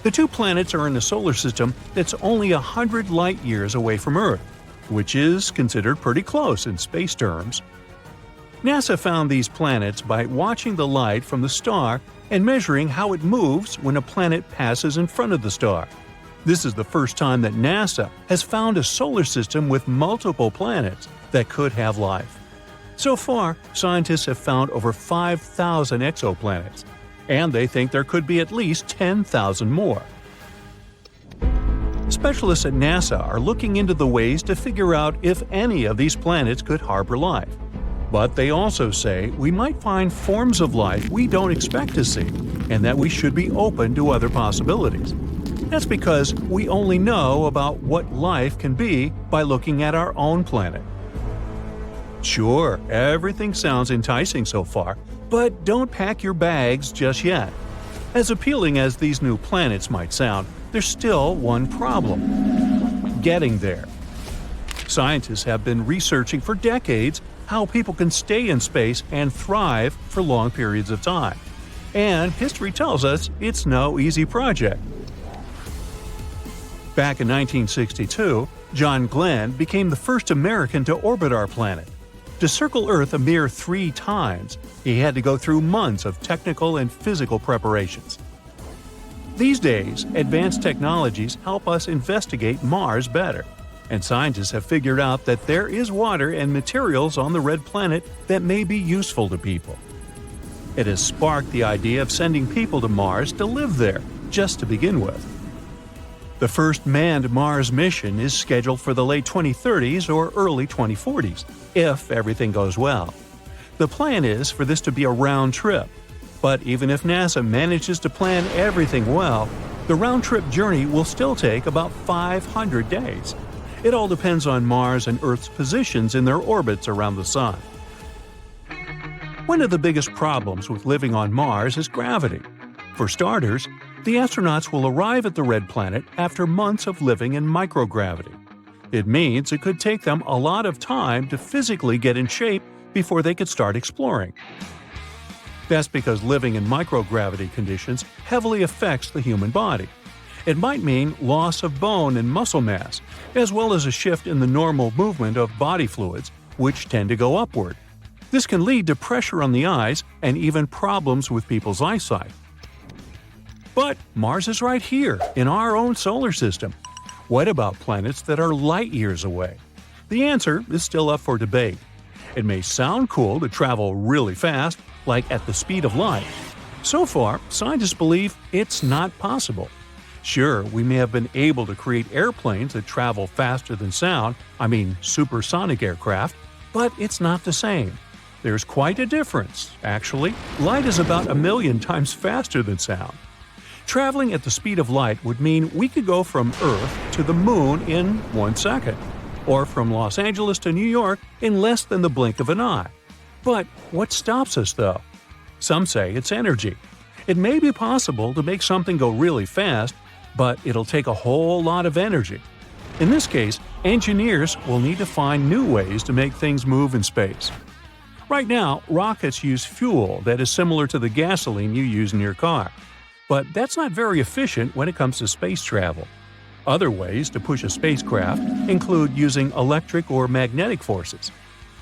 The 2 planets are in a solar system that's only 100 light-years away from Earth, which is considered pretty close in space terms. NASA found these planets by watching the light from the star and measuring how it moves when a planet passes in front of the star. This is the first time that NASA has found a solar system with multiple planets that could have life. So far, scientists have found over 5,000 exoplanets, and they think there could be at least 10,000 more. Specialists at NASA are looking into the ways to figure out if any of these planets could harbor life. But they also say we might find forms of life we don't expect to see, and that we should be open to other possibilities. That's because we only know about what life can be by looking at our own planet. Sure, everything sounds enticing so far, but don't pack your bags just yet. As appealing as these new planets might sound, there's still one problem: getting there. Scientists have been researching for decades how people can stay in space and thrive for long periods of time. And history tells us it's no easy project. Back in 1962, John Glenn became the first American to orbit our planet. To circle Earth a mere 3 times, he had to go through months of technical and physical preparations. These days, advanced technologies help us investigate Mars better, and scientists have figured out that there is water and materials on the red planet that may be useful to people. It has sparked the idea of sending people to Mars to live there, just to begin with. The first manned Mars mission is scheduled for the late 2030s or early 2040s, if everything goes well. The plan is for this to be a round trip, but even if NASA manages to plan everything well, the round-trip journey will still take about 500 days. It all depends on Mars and Earth's positions in their orbits around the Sun. One of the biggest problems with living on Mars is gravity. For starters, the astronauts will arrive at the red planet after months of living in microgravity. It means it could take them a lot of time to physically get in shape before they could start exploring. That's because living in microgravity conditions heavily affects the human body. It might mean loss of bone and muscle mass, as well as a shift in the normal movement of body fluids, which tend to go upward. This can lead to pressure on the eyes and even problems with people's eyesight. But Mars is right here, in our own solar system. What about planets that are light years away? The answer is still up for debate. It may sound cool to travel really fast, like at the speed of light. So far, scientists believe it's not possible. Sure, we may have been able to create airplanes that travel faster than sound, supersonic aircraft, but it's not the same. There's quite a difference, actually. Light is about 1 million times faster than sound. Traveling at the speed of light would mean we could go from Earth to the Moon in 1 second, or from Los Angeles to New York in less than the blink of an eye. But what stops us, though? Some say it's energy. It may be possible to make something go really fast, but it'll take a whole lot of energy. In this case, engineers will need to find new ways to make things move in space. Right now, rockets use fuel that is similar to the gasoline you use in your car. But that's not very efficient when it comes to space travel. Other ways to push a spacecraft include using electric or magnetic forces.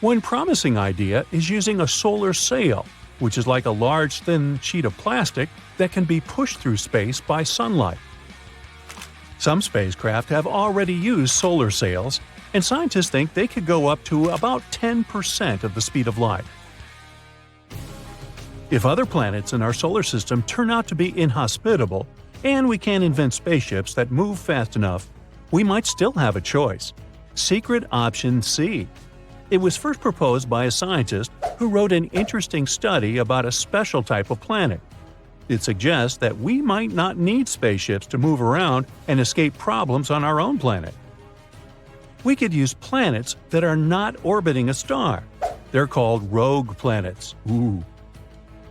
One promising idea is using a solar sail, which is like a large thin sheet of plastic that can be pushed through space by sunlight. Some spacecraft have already used solar sails, and scientists think they could go up to about 10% of the speed of light. If other planets in our solar system turn out to be inhospitable, and we can't invent spaceships that move fast enough, we might still have a choice. Secret Option C. It was first proposed by a scientist who wrote an interesting study about a special type of planet. It suggests that we might not need spaceships to move around and escape problems on our own planet. We could use planets that are not orbiting a star. They're called rogue planets. Ooh.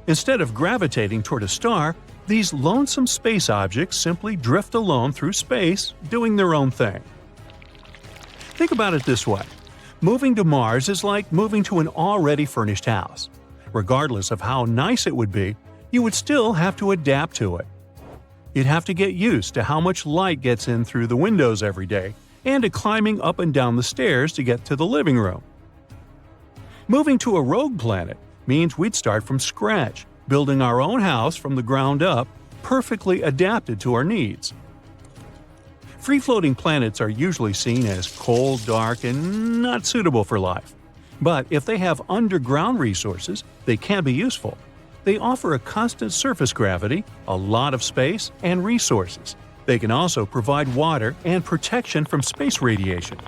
Instead of gravitating toward a star, these lonesome space objects simply drift alone through space, doing their own thing. Think about it this way. Moving to Mars is like moving to an already furnished house. Regardless of how nice it would be, you would still have to adapt to it. You'd have to get used to how much light gets in through the windows every day, and to climbing up and down the stairs to get to the living room. Moving to a rogue planet means we'd start from scratch, building our own house from the ground up, perfectly adapted to our needs. Free-floating planets are usually seen as cold, dark, and not suitable for life. But if they have underground resources, they can be useful. They offer a constant surface gravity, a lot of space, and resources. They can also provide water and protection from space radiation.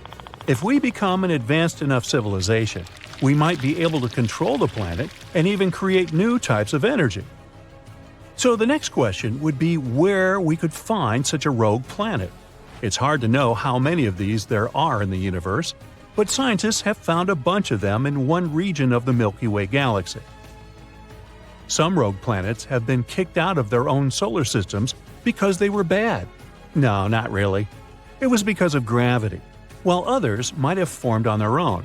If we become an advanced enough civilization, we might be able to control the planet and even create new types of energy. So the next question would be where we could find such a rogue planet. It's hard to know how many of these there are in the universe, but scientists have found a bunch of them in one region of the Milky Way galaxy. Some rogue planets have been kicked out of their own solar systems because they were bad. No, not really. It was because of gravity, while others might have formed on their own.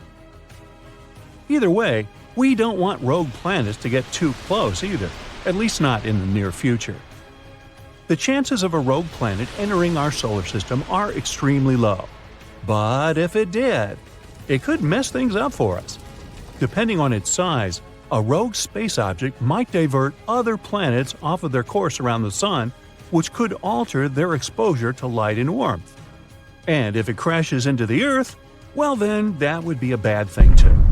Either way, we don't want rogue planets to get too close either, at least not in the near future. The chances of a rogue planet entering our solar system are extremely low. But if it did, it could mess things up for us. Depending on its size, a rogue space object might divert other planets off of their course around the Sun, which could alter their exposure to light and warmth. And if it crashes into the Earth, well then, that would be a bad thing too.